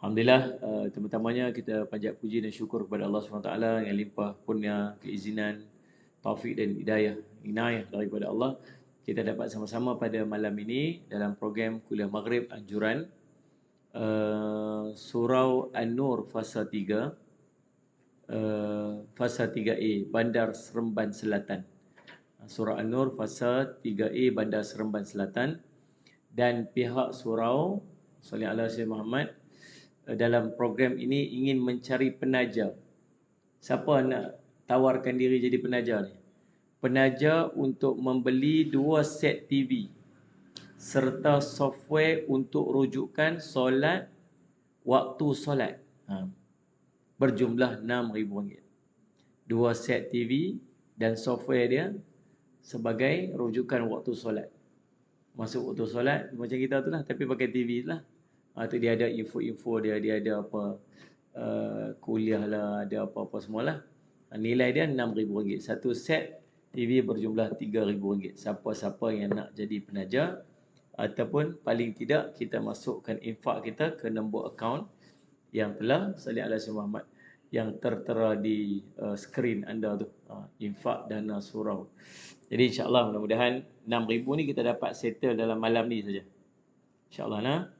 Alhamdulillah, pertama-tamanya kita panjat puji dan syukur kepada Allah SWT yang limpah kurnia, keizinan, taufik dan hidayah, inayah daripada Allah. Kita dapat sama-sama pada malam ini dalam program Kuliah Maghrib Anjuran Surau An-Nur Fasa 3, Fasa 3A, Bandar Seremban Selatan. Surau An-Nur Fasa 3A, Bandar Seremban Selatan. Dan pihak surau Salih ala Sayyidina Muhammad dalam program ini ingin mencari penaja. Siapa nak tawarkan diri jadi penaja ni? Penaja untuk membeli 2 set TV serta software untuk rujukan solat waktu solat. Berjumlah RM6,000. 2 set TV dan software dia sebagai rujukan waktu solat. Masuk waktu solat macam kita tu lah, tapi pakai TV lah. Tu dia ada info-info dia ada apa kuliah lah, ada apa-apa semualah. Nilai dia RM6,000. Satu set TV berjumlah RM3,000. Siapa-siapa yang nak jadi penaja ataupun paling tidak kita masukkan infak kita ke nombor akaun yang telah Salih ala Sayyidina Muhammad yang tertera di skrin anda tu, infak dana surau. Jadi insya-Allah mudah-mudahan RM6,000 ni kita dapat settle dalam malam ni saja. Insya-Allah nah.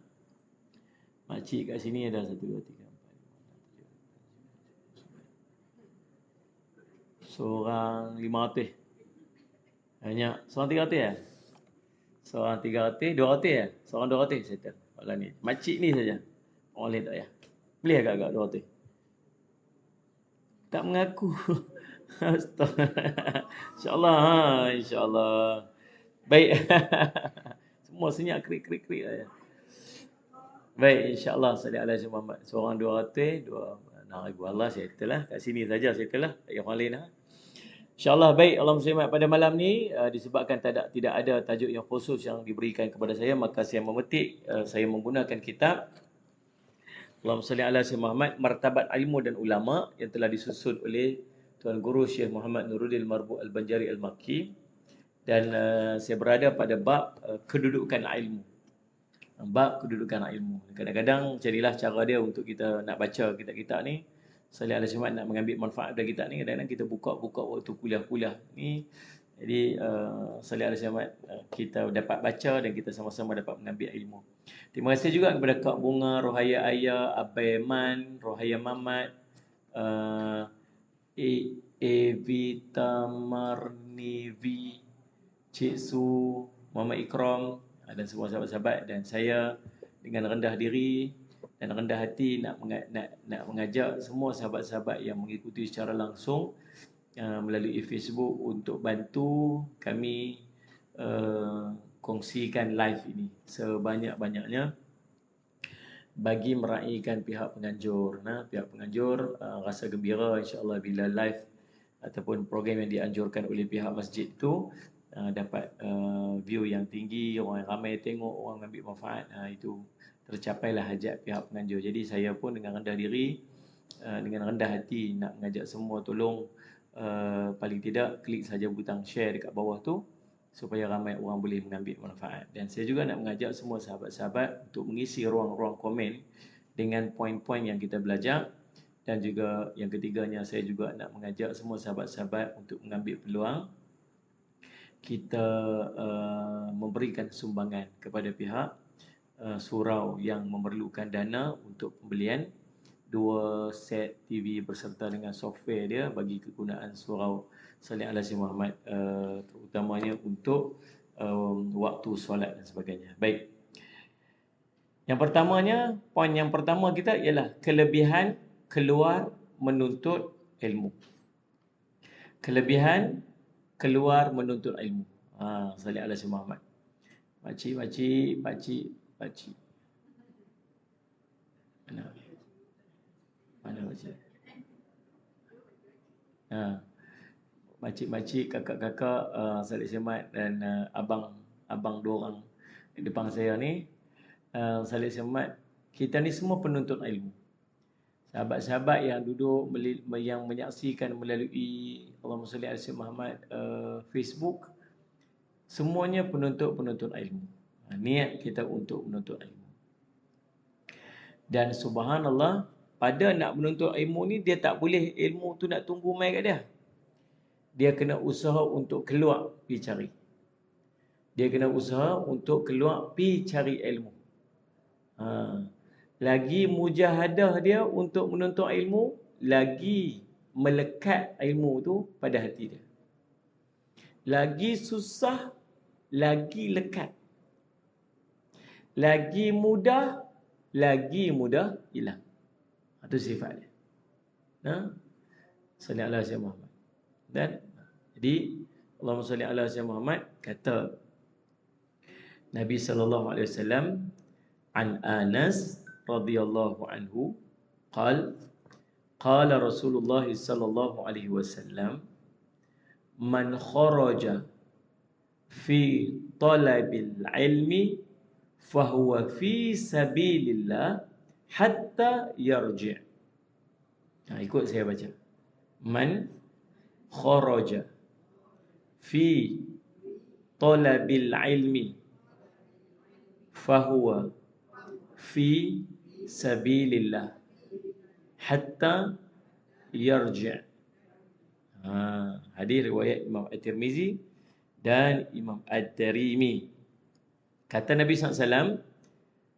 Makcik kat sini ada 1 2 3 4 5 6 7 seorang 500. Banyak. Seorang 300 ya? Seorang 300, 200 ya? Seorang 200 settle malam ni. Makcik ni saja. Orang lain tak ya. Boleh agak-agak 200. Tak mengaku. Astagfirullah. InsyaAllah. InsyaAllah. Baik. Semua senyap krik-krik-krik saja. Baik, insyaAllah. Salih ala Sayyidina Muhammad. Seorang 200, 2,000. Allah settle lah. Kat sini saja settle lah. Yang orang lain lah. InsyaAllah. Baik, Allahumma pada malam ni disebabkan tidak ada tajuk yang khusus yang diberikan kepada saya, maka saya memetik, saya menggunakan kitab Allahumma salli ala Sayyidina Muhammad, Martabat Ilmu dan Ulama, yang telah disusun oleh Tuan Guru Syekh Muhammad Nuruddin Marbu' Al-Banjari Al-Makki. Dan saya berada pada bab kedudukan ilmu. Bab kedudukan ilmu. Kadang-kadang jadilah cara dia untuk kita nak baca kitab-kitab ni. Salih ala Sayyidina Muhammad nak mengambil manfaat dari kitab ni, kadang-kadang kita buka-buka waktu kuliah-kuliah ni. Jadi Salih ala Sayyidina Muhammad, kita dapat baca dan kita sama-sama dapat mengambil ilmu. Terima kasih juga kepada Kak Bunga, Rohaya Ayah, Abai Man, Rohaya Mamat, Evita Marnivi, Cik Su, Muhammad Ikram dan semua sahabat-sahabat, dan saya dengan rendah diri dan rendah hati nak mengajak semua sahabat-sahabat yang mengikuti secara langsung melalui Facebook untuk bantu kami kongsikan live ini sebanyak-banyaknya bagi meraihkan pihak penganjur. Pihak penganjur rasa gembira insya-Allah bila live ataupun program yang dianjurkan oleh pihak masjid itu dapat view yang tinggi, orang ramai tengok, orang ambil manfaat, itu tercapailah hajat pihak penganjur. Jadi saya pun dengan rendah diri, dengan rendah hati nak mengajak semua tolong paling tidak klik saja butang share dekat bawah tu supaya ramai orang boleh mengambil manfaat. Dan saya juga nak mengajak semua sahabat-sahabat untuk mengisi ruang-ruang komen dengan poin-poin yang kita belajar. Dan juga yang ketiganya, saya juga nak mengajak semua sahabat-sahabat untuk mengambil peluang kita memberikan sumbangan kepada pihak surau yang memerlukan dana untuk pembelian 2 set TV berserta dengan software dia bagi kegunaan surau Salih ala Sayyidina Muhammad, terutamanya untuk waktu solat dan sebagainya. Baik. Yang pertamanya, poin yang pertama kita ialah kelebihan keluar menuntut ilmu. Kelebihan keluar menuntut ilmu. Salih ala Sayyidina Muhammad. Pakcik. Mana pakcik? Makcik-makcik, kakak-kakak, Salih Semat dan abang dua orang di depan saya ni, Salih Semat, kita ni semua penuntut ilmu. Sahabat-sahabat yang duduk, yang menyaksikan melalui Allahumma salli ala Sayyidina Muhammad Facebook, semuanya penuntut ilmu. Niat kita untuk menuntut ilmu. Dan subhanallah, pada nak menuntut ilmu ni, dia tak boleh ilmu tu nak tunggu mai kat dia. Dia kena usaha untuk keluar pergi cari. Dia kena usaha untuk keluar pergi cari ilmu. Lagi mujahadah dia untuk menuntut ilmu, lagi melekat ilmu tu pada hati dia. Lagi susah, lagi lekat. Lagi mudah hilang. Itu sifat dia. Salli ala Sayyidina Muhammad. Dan jadi Allahumma salli ala Sayyidina Muhammad, kata Nabi sallallahu alaihi wasallam an Anas radhiyallahu anhu qala Rasulullah sallallahu alaihi wasallam man kharaja fi talabil ilmi fahuwa fi sabilillah hatta yarji'. Ikut saya baca. Man kharaja fi talabil ilmi fahuwa fi sabilillah hatta yarji'. Hadis riwayat Imam At-Tirmizi dan Imam At-Tirmizi. Kata Nabi SAW,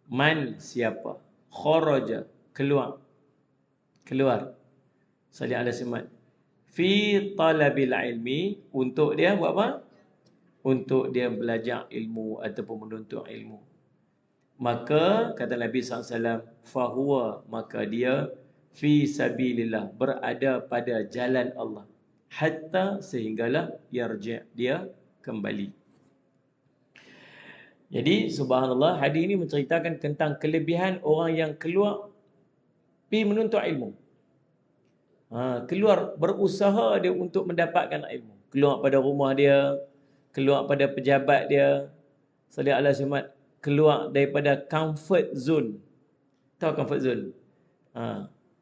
man siapa, kharaja keluar, salli ala Muhammad, fi talabil ilmi, untuk dia buat apa? Untuk dia belajar ilmu ataupun menuntut ilmu. Maka kata Nabi SAW, fahuwa, maka dia fi sabilillah, berada pada jalan Allah, hatta, sehinggalah yarji', dia kembali. Jadi subhanallah, hadis ini menceritakan tentang kelebihan orang yang keluar pergi menuntut ilmu. Keluar, berusaha dia untuk mendapatkan ilmu. Keluar pada rumah dia, keluar pada pejabat dia, sallallahu alaihi wasallam, keluar daripada comfort zone. Tahu comfort zone?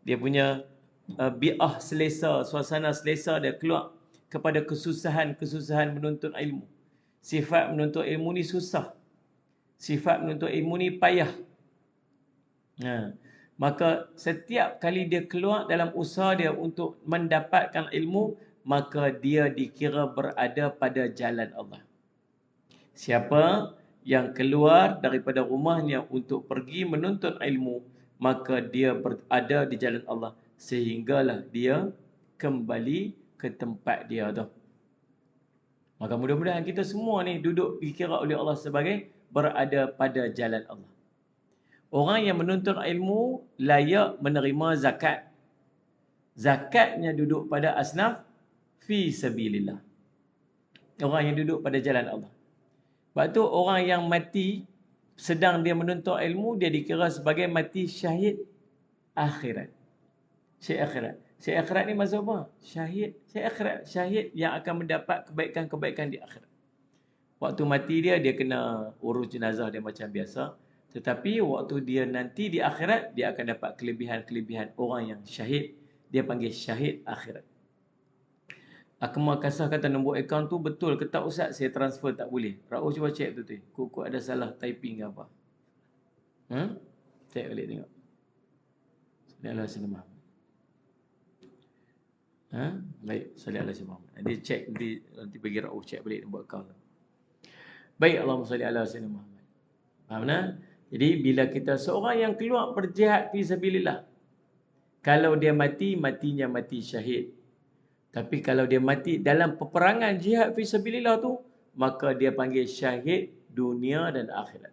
Dia punya bi'ah selesa, suasana selesa dia, keluar kepada kesusahan menuntut ilmu. Sifat menuntut ilmu ni susah. Sifat menuntut ilmu ni payah. Maka setiap kali dia keluar dalam usaha dia untuk mendapatkan ilmu, maka dia dikira berada pada jalan Allah. Siapa yang keluar daripada rumahnya untuk pergi menuntut ilmu, maka dia berada di jalan Allah sehinggalah dia kembali ke tempat dia tu. Maka mudah-mudahan kita semua ni duduk dikira oleh Allah sebagai berada pada jalan Allah. Orang yang menuntut ilmu layak menerima zakat. Zakatnya duduk pada asnaf fi sabilillah. Orang yang duduk pada jalan Allah. Sebab tu orang yang mati sedang dia menuntut ilmu, dia dikira sebagai mati syahid akhirat. Syahid akhirat. Syahid akhirat ni maksud apa? Syahid akhirat. Syahid yang akan mendapat kebaikan-kebaikan di akhirat. Waktu mati dia kena urus jenazah dia macam biasa. Tetapi waktu dia nanti di akhirat, dia akan dapat kelebihan-kelebihan orang yang syahid. Dia panggil syahid akhirat. Akmal Kasah kata nombor akaun tu betul ke tak Ustaz? Saya transfer tak boleh. Raul cuba cek betul. Kok ada salah typing ke apa? Cek balik tengok. Sallallahu alaihi wasallam. Baik, sallallahu alaihi wasallam. Nanti cek, nanti bagi Raul cek balik nombor akaun tu. Baik, Allahumma salli ala Sayyidina Muhammad. Faham tak? Jadi bila kita seorang yang keluar berjihad fi sabilillah, kalau dia mati, matinya mati syahid. Tapi kalau dia mati dalam peperangan jihad fi sabilillah tu, maka dia panggil syahid dunia dan akhirat.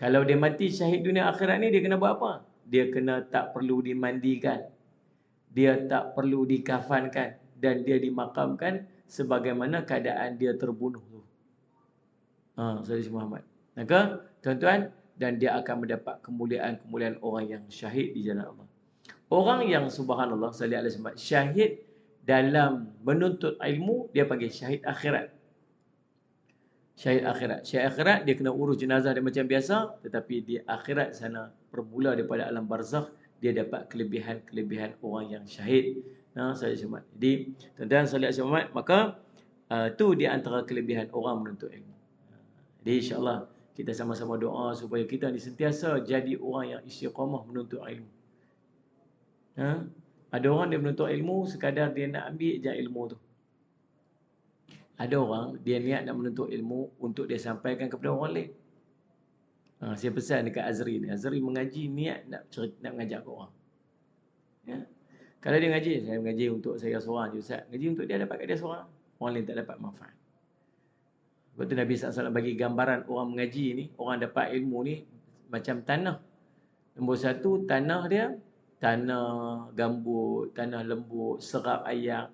Kalau dia mati syahid dunia akhirat ni, dia kena buat apa? Dia kena tak perlu dimandikan, dia tak perlu dikafankan, dan dia dimakamkan sebagaimana keadaan dia terbunuh tu. Saudara Muhammad. Maka tuan-tuan, dan dia akan mendapat kemuliaan-kemuliaan orang yang syahid di jalan Allah. Orang yang subhanallah sallallahu alaihi wasallam syahid dalam menuntut ilmu, dia panggil syahid akhirat. Syahid akhirat. Syahid akhirat dia kena urus jenazah dia macam biasa, tetapi di akhirat sana, bermula daripada alam barzakh, dia dapat kelebihan-kelebihan orang yang syahid. Sallallahu Muhammad. Jadi tuan-tuan sallallahu alaihi wasallam, maka tu di antara kelebihan orang menuntut ilmu. Jadi insya-Allah kita sama-sama doa supaya kita ni sentiasa jadi orang yang istiqamah menuntut ilmu. Ha? Ada orang dia menuntut ilmu sekadar dia nak ambil je ilmu tu. Ada orang dia niat nak menuntut ilmu untuk dia sampaikan kepada orang lain. Saya pesan dekat Azri ni. Azri mengaji niat nak mengajar ke orang. Ya? Kalau dia ngaji, saya mengaji untuk saya seorang je Ustaz. Ngaji untuk dia dapat kat dia seorang. Orang lain tak dapat manfaat. Sebab tu Nabi SAW bagi gambaran orang mengaji ni, orang dapat ilmu ni macam tanah. Nombor satu, tanah dia, tanah gambut, tanah lembut, serap air.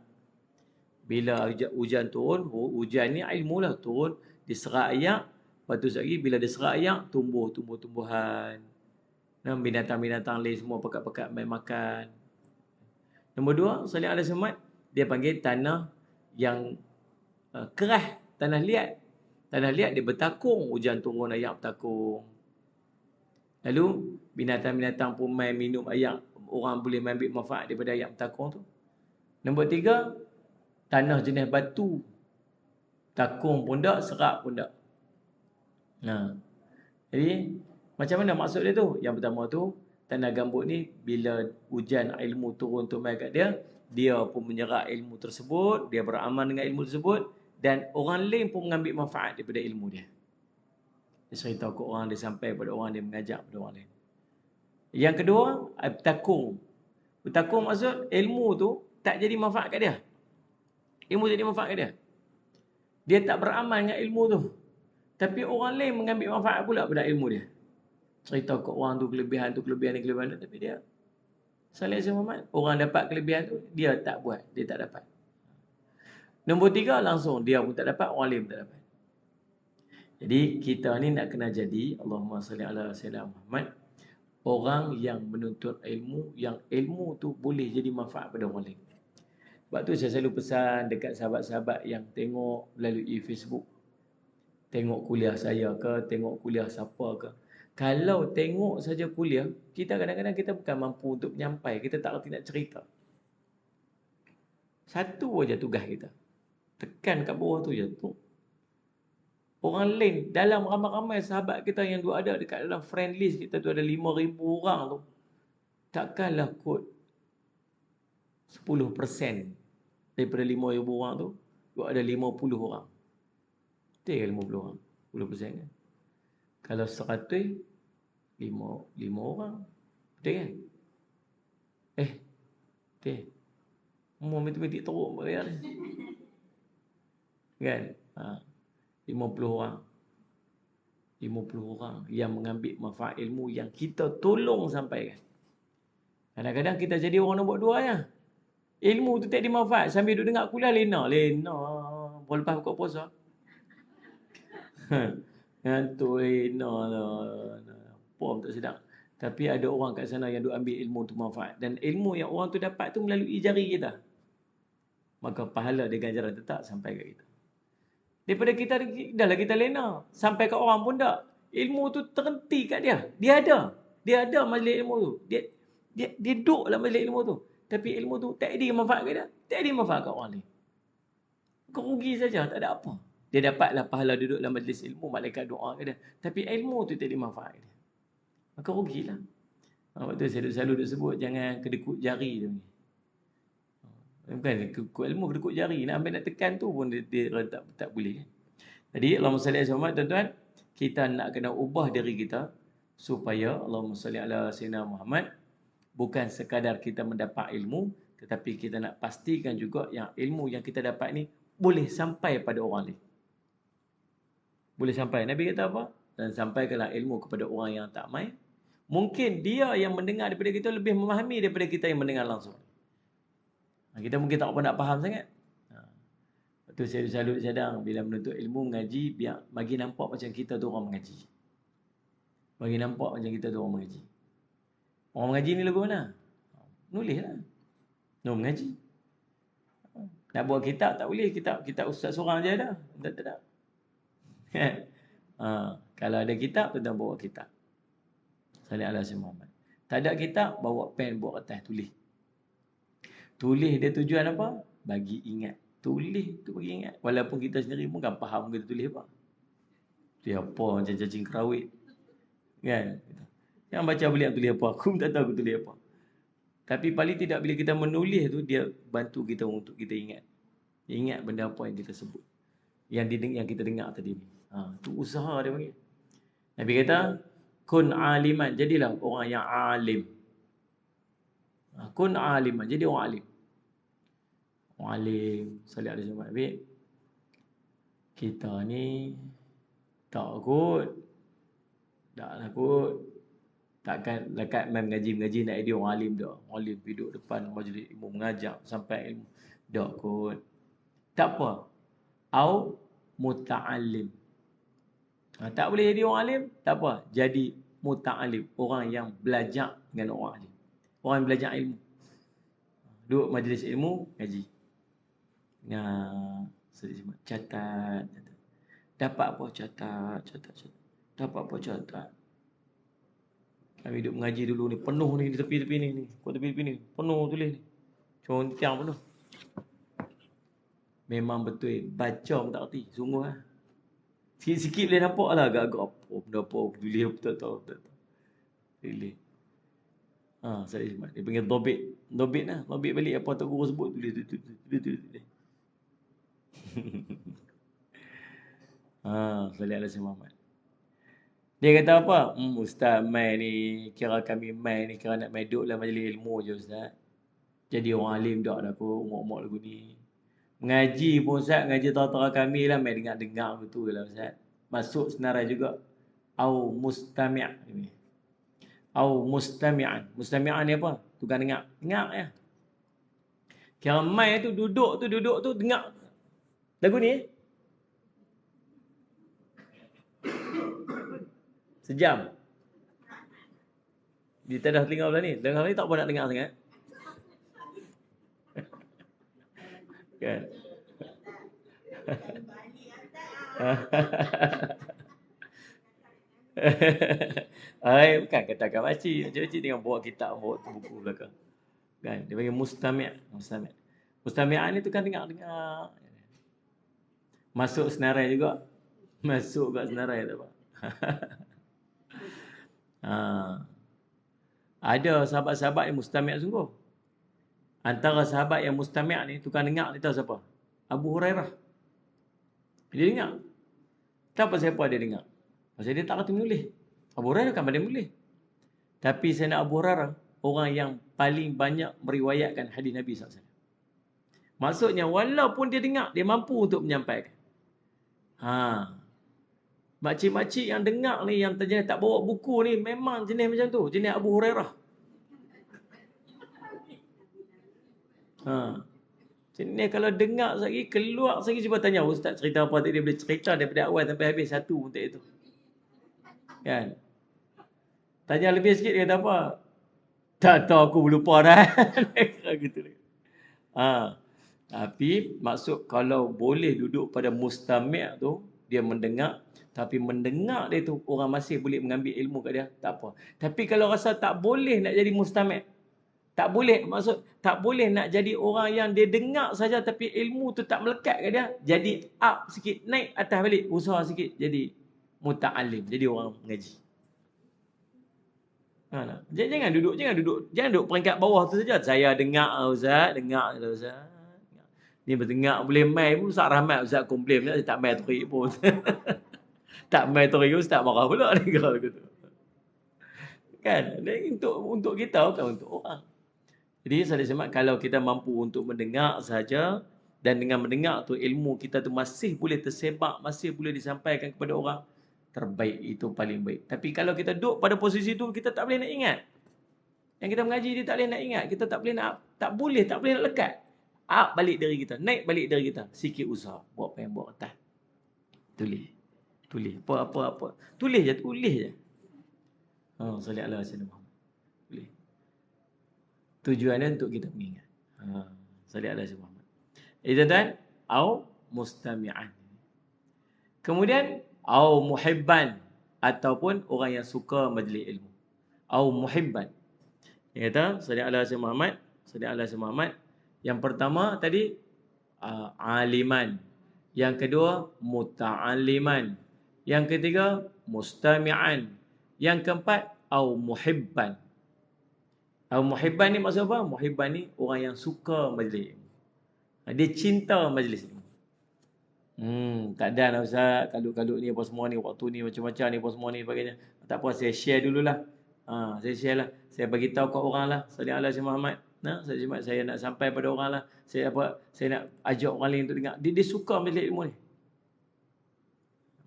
Bila hujan turun, hujan ni ilmu lah turun, diserap air. Lepas tu lagi, bila diserap air, tumbuh-tumbuhan. Binatang-binatang lain semua pekat-pekat main makan. Nombor dua, Salih Alaihi Wasallam, dia panggil tanah yang keras, tanah liat. Tanah liat dia bertakung, hujan turun air bertakung. Lalu binatang-binatang pun main minum air, orang boleh ambil manfaat daripada air bertakung tu. Nombor tiga, tanah jenis batu. Takung pun tak, serap pun tak. Jadi macam mana maksud dia tu? Yang pertama tu, tanah gambut ni bila hujan ilmu turun tu mai kat dia, dia pun menyerap ilmu tersebut, dia beramal dengan ilmu tersebut dan orang lain pun mengambil manfaat daripada ilmu dia. Dia cerita ke orang, dia sampai pada orang, dia mengajak pada orang lain. Yang kedua, bertakung. Bertakung maksud ilmu tu tak jadi manfaat kat dia. Ilmu jadi manfaat kat dia. Dia tak beramal dengan ilmu tu. Tapi orang lain mengambil manfaat pula pada ilmu dia. Cerita ke orang tu kelebihan tu, kelebihan ni, kelebihan tu. Tapi dia, Salih Alaihi Muhammad, orang dapat kelebihan tu, dia tak buat, dia tak dapat. Nombor tiga, langsung dia pun tak dapat, orang lain pun tak dapat. Jadi kita ni nak kena jadi, Allahumma salli ala sayyidina Muhammad, orang yang menuntut ilmu, yang ilmu tu boleh jadi manfaat pada orang lain. Sebab tu saya selalu pesan dekat sahabat-sahabat yang tengok melalui Facebook, tengok kuliah saya ke, tengok kuliah siapa ke. Kalau tengok saja kuliah, kita kadang-kadang kita bukan mampu untuk menyampai, kita tak reti nak cerita. Satu aja tugas kita. Tekan kat bawah tu je. Tu. Orang lain, dalam ramai-ramai sahabat kita yang duk ada dekat dalam friend list kita tu ada 5,000 orang tu. Takkanlah kot 10% daripada 5,000 orang tu, duk ada 50 orang. Betul ke 50 orang? 10% kan? Kalau 100, 5 orang. Betul kan? Betul. Umur matematik teruk bayar ni. Kan? 50 orang. 50 orang yang mengambil manfaat ilmu yang kita tolong sampaikan. Kadang-kadang kita jadi orang nombor 2 ya. Ilmu tu tak dimanfaat. Sambil duduk dengar kuliah lena. Lepas buka puasa. Ngantuk lena lah. Pom tak sedap. Tapi ada orang kat sana yang duk ambil ilmu tu manfaat. Dan ilmu yang orang tu dapat tu melalui jari kita. Maka pahala dia ganjaran tetap sampai kat kita. Daripada kita, dah lah kita lena. Sampai kat orang pun tak. Ilmu tu terhenti kat dia. Dia ada majlis ilmu tu. Dia duduk dalam majlis ilmu tu. Tapi ilmu tu tak ada manfaat kat dia. Tak ada manfaat kat orang lain. Kau rugi saja, tak ada apa. Dia dapatlah pahala duduk dalam majlis ilmu, malaikat doa kat dia. Tapi ilmu tu tak ada manfaat kat dia. Maka rugilah. Waktu tu saya selalu sebut, jangan kedekut jari tu. Bukan kedekut ilmu, kedekut jari. Nak ambil nak tekan tu pun dia tak boleh. Jadi Allahumma salli alaihi wasallam, tuan-tuan, kita nak kena ubah diri kita supaya Allahumma salli ala sayyidina Muhammad, bukan sekadar kita mendapat ilmu, tetapi kita nak pastikan juga yang ilmu yang kita dapat ni boleh sampai pada orang lain. Boleh sampai. Nabi kata apa? Dan sampaikanlah ilmu kepada orang yang tak main. Mungkin dia yang mendengar daripada kita lebih memahami daripada kita yang mendengar langsung. Kita mungkin tak nak faham sangat. Itu saya selalu cadang bila menuntut ilmu mengaji, biar bagi nampak macam kita tu orang mengaji. Bagi nampak macam kita tu orang mengaji. Orang mengaji ni lagu mana? Nulislah. Mengaji. Nak buat kitab tak boleh. Kitab ustaz seorang je dah. Tak. Kalau ada kitab, tuan bawa kitab. Salih ala sayyidina Muhammad. Tak ada kitab, bawa pen, bawa kertas, tulis. Tulis dia tujuan apa? Bagi ingat. Tulis tu bagi ingat. Walaupun kita sendiri pun kan faham kita tulis apa. Tulis apa macam cacing kerawit. Kan? Yang baca boleh tulis apa. Aku pun tak tahu aku tulis apa. Tapi paling tidak bila kita menulis tu, dia bantu kita untuk kita ingat. Ingat benda apa yang kita sebut. Yang kita dengar tadi ni. Tu usaha dia panggil. Nabi kata, kun aliman. Jadilah orang yang alim. Kun aliman. Jadi orang alim. Orang alim. Salih alaihi wasallam. Nabi, kita ni tak kot. Tak kot. Takkan lekat main mengaji-mengaji nak jadi orang alim dah. Orang alim duduk depan majlis ilmu mengajar sampai ilmu. Tak kot. Tak apa. Au muta'alim. Tak boleh jadi orang alim, tak apa. Jadi muta'alim. Orang yang belajar dengan orang alim. Orang yang belajar ilmu. Duduk majlis ilmu, ngaji. Catat. Dapat apa? Catat. Dapat apa? Catat. Kami duduk mengaji dulu ni. Penuh ni di tepi-tepi ni. Kau tepi-tepi ni. Penuh tulis ni. Contang penuh. Memang betul. Baca pun tak erti. Sungguh lah. Sikit-sikit boleh nampak lah. Agak-agak apa. Benda apa. Tulis apa tak tahu. Tulis. Saya ismat. Dia panggil dobit. Dobit lah. Dobit balik apa tak guru sebut. Tulis. Salih alaihi Muhammad. Dia kata apa? Ustaz mai ni, kira kami mai ni, kira nak mai duduk lah majlis ilmu je Ustaz. Jadi orang alim dak dah aku, umur-umur lagu ni. Mengaji pun Ustaz, ngaji tara-tara kami lah, mai dengar-dengar betul lah Ustaz. Masuk senarai juga. Au mustami' ni. Au mustami'an. Mustami'an ni apa? Tukang dengar. Dengar ya. Kira mai tu duduk tu dengar. Lagu ni sejam. Dia tak dah telinga belah ni. Dengar ni tak apa nak dengar sangat. Kan? Bukan katakan makcik. Makcik tengok bawa kitab, bawa buku belakang. Kan? Dia panggil mustami'. Mustami'an ni tu kan dengar-dengar. Masuk senarai juga. Masuk kat senarai tak apa. Ada sahabat-sahabat yang mustami' sungguh. Antara sahabat yang mustami' ni tukang dengar ni tahu siapa? Abu Hurairah. Dia dengar. Tak apa siapa dia dengar. Pasal dia tak reti menulis. Abu Hurairah kan pandai menulis. Tapi Sayyidina Abu Hurairah orang yang paling banyak meriwayatkan hadis Nabi SAW. Maksudnya walaupun dia dengar, dia mampu untuk menyampaikan. Makcik-makcik yang dengar ni, yang terjenis tak bawa buku ni, memang jenis macam tu. Jenis Abu Hurairah. Jenis kalau dengar sekali, keluar sekali, cuba tanya Ustaz cerita apa tadi. Dia boleh cerita daripada awal sampai habis satu untuk itu. Kan? Tanya lebih sikit, dia kata apa? Tak tahu, aku lupa dah. Gitu. Tapi maksud kalau boleh duduk pada mustami' tu, dia mendengar. Tapi mendengar dia tu, orang masih boleh mengambil ilmu kat dia, tak apa. Tapi kalau rasa tak boleh nak jadi mustami', tak boleh, maksud tak boleh nak jadi orang yang dia dengar saja tapi ilmu tu tak melekat kat dia, jadi up sikit, naik atas balik, usaha sikit jadi muta'alim, jadi orang mengaji. Jangan duduk peringkat bawah tu saja. Saya dengar Ustaz, dengar Ustaz. Ni berdengar boleh mai pun Ustaz Rahmat, Ustaz komplain saya tak mai terik pun. Tak mai terik Ustaz marah pula ni kalau gitu. Kan? Untuk kita bukan untuk orang. Jadi saya semak kalau kita mampu untuk mendengar saja, dan dengan mendengar tu ilmu kita tu masih boleh tersebar, masih boleh disampaikan kepada orang, terbaik, itu paling baik. Tapi kalau kita duduk pada posisi tu, kita tak boleh nak ingat. Yang kita mengaji dia tak boleh nak ingat, kita tak boleh nak lekat. Up balik dari kita, naik balik dari kita. Sikit usaha, buat apa yang buat atas. Tulis. Apa. Tulis je. Salih alaihi wasallam. Tulis. Tujuannya untuk kita mengingat. Salih alaihi wasallam. Tuan-tuan, au mustami'an. Kemudian au muhibban, ataupun orang yang suka majlis ilmu. Au muhibban. Dia kata salih alaihi Muhammad. Yang pertama tadi aliman. Yang kedua muta'alliman. Yang ketiga, mustami'an. Yang keempat, au muhibban. Au muhibban ni maksud apa? Muhibban ni orang yang suka majlis ilmu. Dia cinta majlis ilmu. Tak ada lah Ustaz, kalut-kalut ni apa semua ni, waktu ni macam-macam ni apa semua ni sebagainya. Tak apa, saya share dululah. Saya share lah. Saya bagi tahu kat orang lah. Sallallahu alaihi Muhammad. Saya nak sampai pada orang lah. Saya nak ajak orang lain untuk dengar. Dia suka majlis ilmu ni.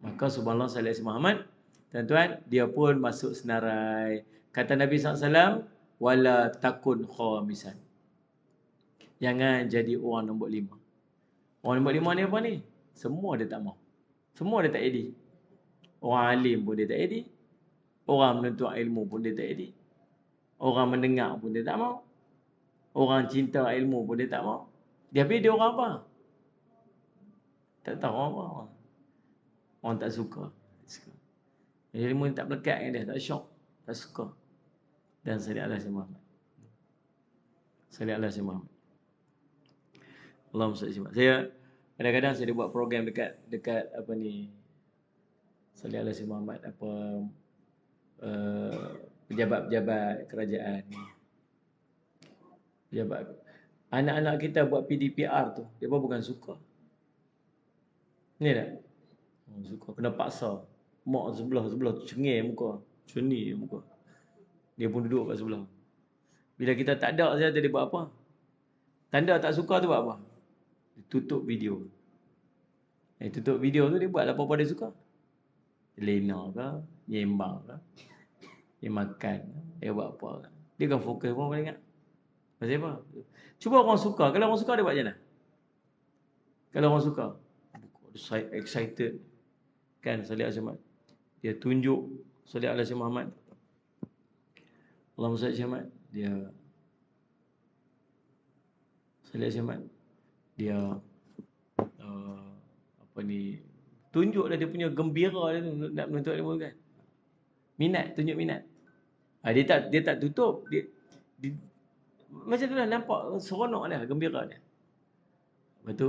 Maka subhanallah sallallahu alaihi Muhammad, tuan-tuan, dia pun masuk senarai. Kata Nabi SAW, wala takun khamisan. Jangan jadi orang nombor 5. Orang nombor 5 ni apa ni? Semua dia tak mau. Semua dia tak edit. Orang alim pun dia tak edit. Orang menuntut ilmu pun dia tak edit. Orang mendengar pun dia tak mau. Orang cinta ilmu pun dia tak mau. Dia orang apa? Tak tahu apa. Orang tak suka. Ilmu ni tak melekat dengan dia. Tak syok. Tak suka. Dan sallallahu alaihi Muhammad. Sallallahu alaihi Muhammad. Allahumma salli. Saya kadang-kadang saya buat program dekat apa ni, sallallahu alaihi Muhammad, pejabat-pejabat kerajaan ni. Pejabat. Anak-anak kita buat PDPR tu, dia bukan suka. Ni tak? Suka kena paksa. Mak sebelah cengih muka, ceni muka. Dia pun duduk kat sebelah. Bila kita tak ada saja dia buat apa? Tanda tak suka tu buat apa? Tutup video. Tutup video tu dia buat apa-apa dia suka. Lena ke, nyembang ke, dia makan, dia buat apa. Dia kan fokus pun ingat. Pasal apa? Cuba orang suka. Kalau orang suka dia buat macam mana? Kalau orang suka, excited. Kan sallallahu alaihi Muhammad. Dia tunjuk sallallahu alaihi Muhammad. Allahumma salli Muhammad. Dia sallallahu alaihi Muhammad. Dia apa ni, tunjuklah dia punya gembira dia tu nak menuntut ilmu kan. Minat, tunjuk minat. Dia tak tutup. Dia macam tu lah, nampak seronok dia, gembira dia. Lepas tu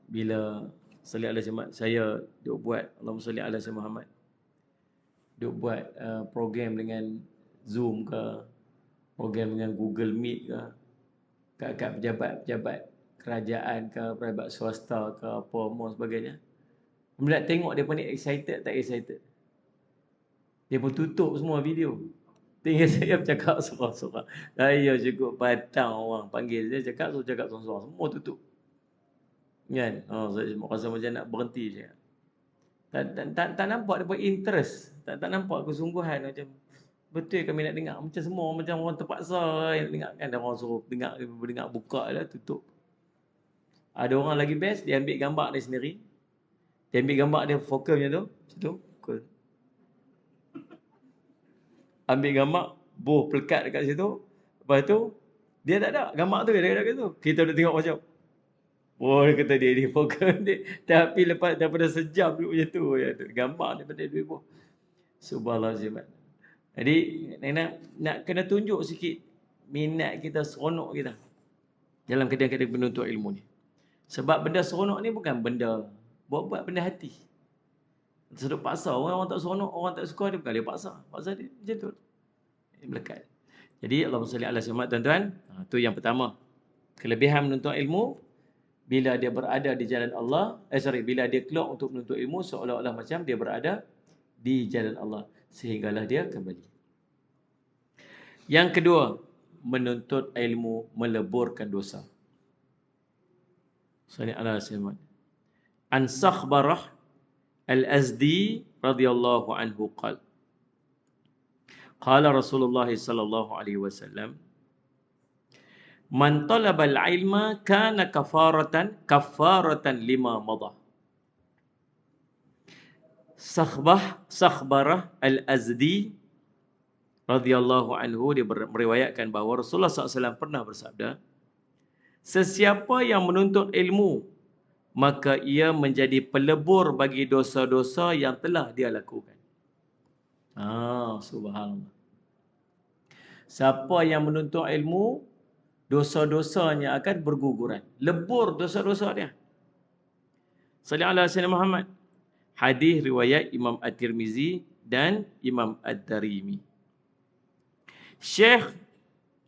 bila sallallahu alaihi Muhammad, saya duk buat Allahumma salli ala sayyidina Muhammad. Duk buat program dengan Zoom ke, program dengan Google Meet ke, kat pejabat-pejabat kerajaan ke, pejabat swasta ke, apa semua sebagainya. Bila tengok dia pun ni excited tak excited. Dia pun tutup semua video. Tinggal saya bercakap sorang-sorang. Saya cukup patang orang panggil saya cakap sorang-sorang. Semua tutup. Kan? Saya rasa macam nak berhenti je. Tak nampak dia pun interest. Tak nampak kesungguhan macam betul kami nak dengar. Macam semua macam orang terpaksa nak dengar kan. Orang suruh dengar buka lah, tutup. Ada orang lagi best, dia ambil gambar dia sendiri. Dia ambil gambar dia fokus macam tu. Macam tu. Ambil gambar, pelekat dekat situ. Lepas tu, dia tak ada. Gambar tu dia dekat situ. Kita dah tengok macam, dia kata dia fokus dia. Tapi lepas daripada sejam duduk macam tu. Gambar daripada dia pun. Subhanallah. Jadi, nak kena tunjuk sikit minat kita, seronok kita dalam keadaan-keadaan penuntut ilmu ni. Sebab benda seronok ni bukan benda buat benda hati. Seduk paksa. Orang tak seronok, orang tak suka, dia bukan dia paksa. Paksa dia macam tu. Melekat. Jadi Allahumma salli ala sayyidina tuan-tuan. Itu yang pertama. Kelebihan menuntut ilmu, bila dia berada di jalan Allah, bila dia keluar untuk menuntut ilmu, seolah-olah macam dia berada di jalan Allah. Sehinggalah dia kembali. Yang kedua, menuntut ilmu meleburkan dosa. Sallallahu alaihi wasallam. An Sakhbarah Al-Azdi radhiyallahu anhu qala qala Rasulullah sallallahu alaihi wasallam man talaba al-ilma kana kafaratan lima madha. Sakhbarah Al-Azdi radhiyallahu anhu, dia meriwayatkan bahawa Rasulullah SAW pernah bersabda, sesiapa yang menuntut ilmu, maka ia menjadi pelebur bagi dosa-dosa yang telah dia lakukan. Subhanallah. Siapa yang menuntut ilmu, dosa-dosanya akan berguguran. Lebur dosa-dosa dia. Sallallahu alaihi Muhammad. Hadis riwayat Imam At-Tirmizi dan Imam Ad-Darimi. Syekh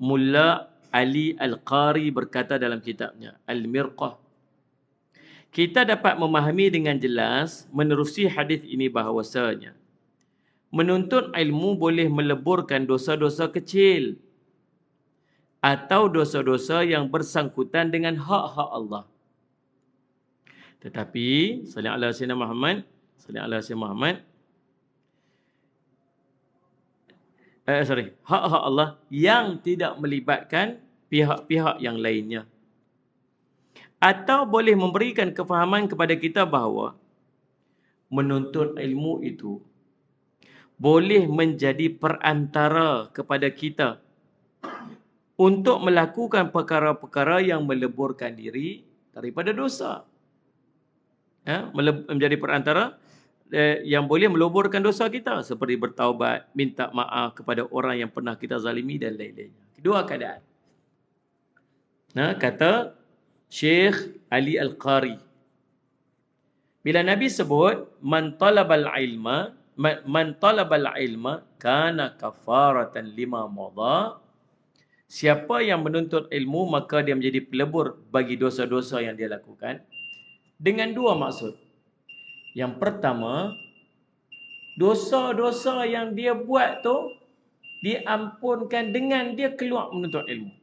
Mulla Ali Al-Qari berkata dalam kitabnya Al-Mirqah, kita dapat memahami dengan jelas menerusi hadis ini bahawasanya menuntut ilmu boleh meleburkan dosa-dosa kecil atau dosa-dosa yang bersangkutan dengan hak-hak Allah. Tetapi sallallahu alaihi wasallam Muhammad, sallallahu alaihi wasallam Muhammad, hak-hak Allah yang tidak melibatkan pihak-pihak yang lainnya. Atau boleh memberikan kefahaman kepada kita bahawa menuntut ilmu itu boleh menjadi perantara kepada kita untuk melakukan perkara-perkara yang meleburkan diri daripada dosa. Menjadi perantara yang boleh meleburkan dosa kita, seperti bertaubat, minta maaf kepada orang yang pernah kita zalimi dan lain-lainnya. Kedua keadaan. Kata Syekh Ali Al-Qari, bila Nabi sebut man talabal ilma kana kafaratan lima madha, siapa yang menuntut ilmu maka dia menjadi pelebur bagi dosa-dosa yang dia lakukan, dengan dua maksud. Yang pertama, dosa-dosa yang dia buat tu diampunkan dengan dia keluar menuntut ilmu.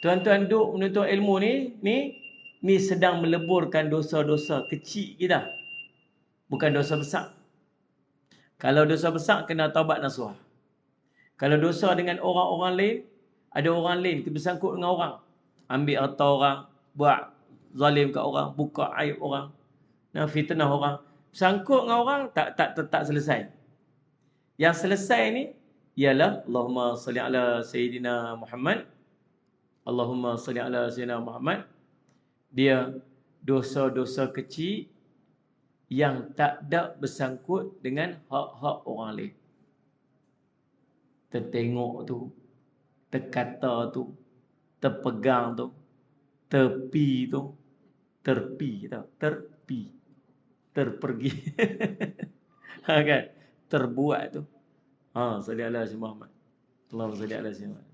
Tuan-tuan duk menuntut ilmu ni sedang meleburkan dosa-dosa kecil kita. Bukan dosa besar. Kalau dosa besar kena taubat nasuha. Kalau dosa dengan orang-orang lain, ada orang lain bersangkut dengan orang, ambil harta orang, buat zalim kat orang, buka aib orang, fitnah orang, sangkut dengan orang, tak selesai. Yang selesai ni ialah Allahumma salli ala Sayyidina Muhammad, Allahumma salli ala Sayyidina Muhammad. Dia dosa-dosa kecil yang tak ada bersangkut dengan hak-hak orang lain. Tertengok tu, terkata tu, terpegang tu, terpi tu, terpergi. Kan? Terbuat tu. Salli ala Sayyidina Muhammad. Allahumma salli ala Sayyidina Muhammad.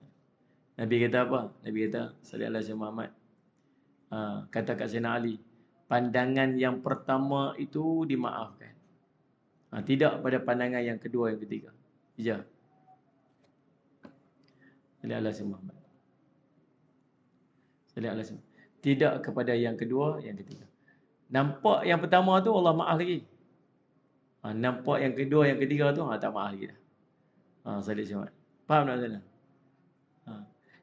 Nabi kata apa? Nabi kata salli ala Sayyidina Muhammad. Kata kat Sayyidina Ali, pandangan yang pertama itu dimaafkan. Tidak pada pandangan yang kedua, yang ketiga. Ijah. Salli ala Sayyidina Muhammad. Salli ala Sayyidina. Tidak kepada yang kedua, yang ketiga. Nampak yang pertama tu Allah maaf lagi. Nampak yang kedua, yang ketiga tu tak maaf lagi dah. Salli Sayyidina Muhammad. Faham tak tuan?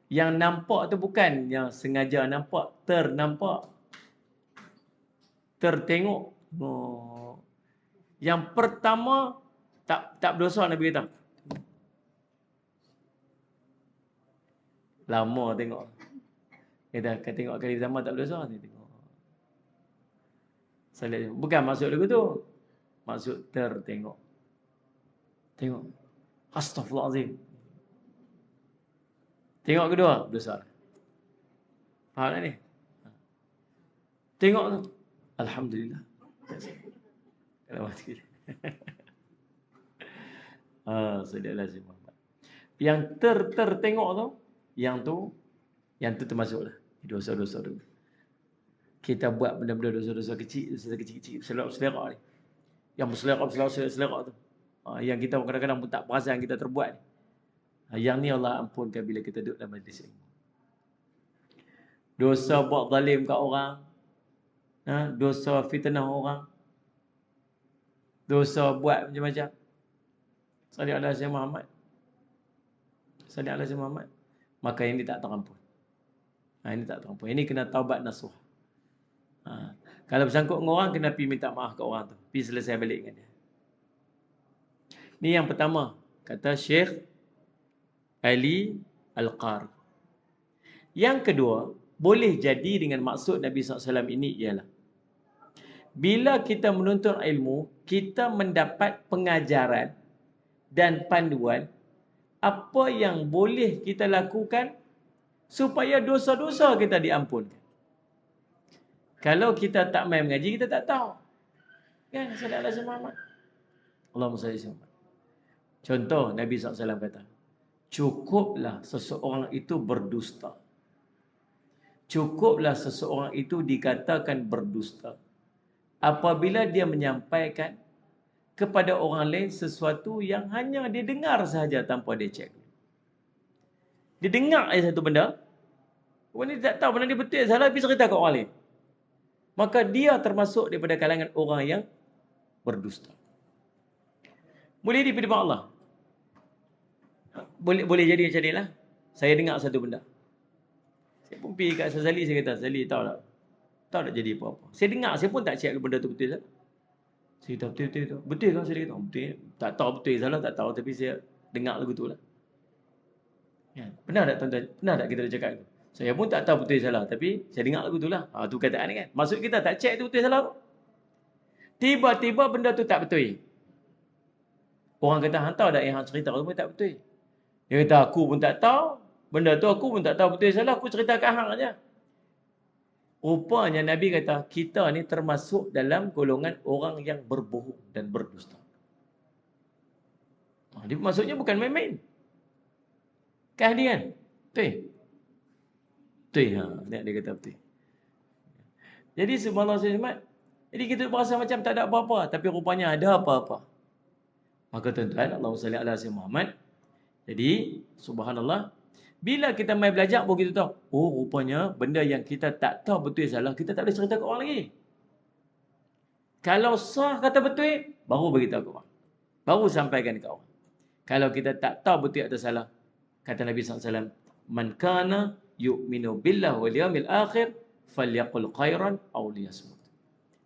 Yang nampak tu bukan yang sengaja nampak, ternampak, tertengok. Yang pertama tak berdosa, Nabi kata. Lama tengok. Kita tengok kali pertama tak berdosa, ni tengok. Bukan maksud lagu tu. Maksud tertengok. Tengok. Astaghfirullahalazim. Tengok kedua, berdosa. Faham tak ni? Tengok tu. Alhamdulillah. Kalau mati. Sallallahu alaihi wasallam. Yang tertengok tu, yang tu termasuklah dosa-dosa tu. Kita buat benda-benda dosa-dosa kecil, selera ni. Yang berselera tu. Yang kita kadang-kadang pun tak perasan kita terbuat ni. Yang ni Allah ampunkan bila kita duduk dalam majlis ilmu. Dosa buat zalim kat orang, dosa fitnah orang, dosa buat macam-macam. Salli ala Sayyidina Muhammad. Salli ala Sayyidina Muhammad. Maka ini tak terampun. Ini tak terampun. Ini kena taubat nasuh. Kalau bersangkut dengan orang, kena pergi minta maaf kat orang tu. Pergi selesai balik dengan dia. Ini yang pertama. Kata Syekh Ali Al-Qari. Yang kedua, boleh jadi dengan maksud Nabi SAW ini ialah, bila kita menuntut ilmu, kita mendapat pengajaran dan panduan apa yang boleh kita lakukan supaya dosa-dosa kita diampunkan. Kalau kita tak main mengaji, kita tak tahu. Kan sallallahu alaihi Muhammad. Allahumma salli alaihi Muhammad. Contoh Nabi SAW kata, cukuplah seseorang itu berdusta. Cukuplah seseorang itu dikatakan berdusta apabila dia menyampaikan kepada orang lain sesuatu yang hanya dia dengar sahaja tanpa dia cek. Dia dengar satu benda, orang ni tak tahu benda dia betul salah, tapi cerita ke orang lain. Maka dia termasuk daripada kalangan orang yang berdusta. Boleh di depan Allah. Boleh jadi macam ni lah. Saya dengar satu benda. Saya pun pergi kat Sazali, saya kata, Sazali tahu tak? Tahu tak jadi apa-apa. Saya dengar, saya pun tak cek benda tu betul tak? Saya kata, betul. Betul kan? Saya kata, betul. Tak tahu betul salah, tak tahu. Tapi saya dengar lagu tu lah. Ya. Pernah tak tuan-tuan? Pernah tak kita cakap tu? Saya pun tak tahu betul salah. Tapi saya dengar lagu tu lah. Tu kataan ni kan. Maksud kita tak cek tu betul salah tu. Tiba-tiba benda tu tak betul. Orang kata, hang tahu tak yang hang cerita tu pun tak betul. Dia kata, aku pun tak tahu. Benda tu aku pun tak tahu betul salah. Aku cerita kat hang aja. Rupanya Nabi kata, kita ni termasuk dalam golongan orang yang berbohong dan berdusta. Dia maksudnya bukan main-main. Kan dia kan? Betul. Betul. Dia kata betul. Jadi subhanallah Muhammad. Jadi kita berasa macam tak ada apa-apa. Tapi rupanya ada apa-apa. Maka tuan-tuan, Allahumma salli ala sayyidina Muhammad. Jadi, subhanallah. Bila kita main belajar, baru kita tahu. Oh, rupanya benda yang kita tak tahu betul salah, kita tak boleh cerita ke orang lagi. Kalau sah kata betul, baru beritahu ke orang. Baru sampaikan ke orang. Kalau kita tak tahu betul atau salah, kata Nabi SAW, Man kana yu'minu billah wal yawmil akhir, falyaqul khairan aw liyasmut.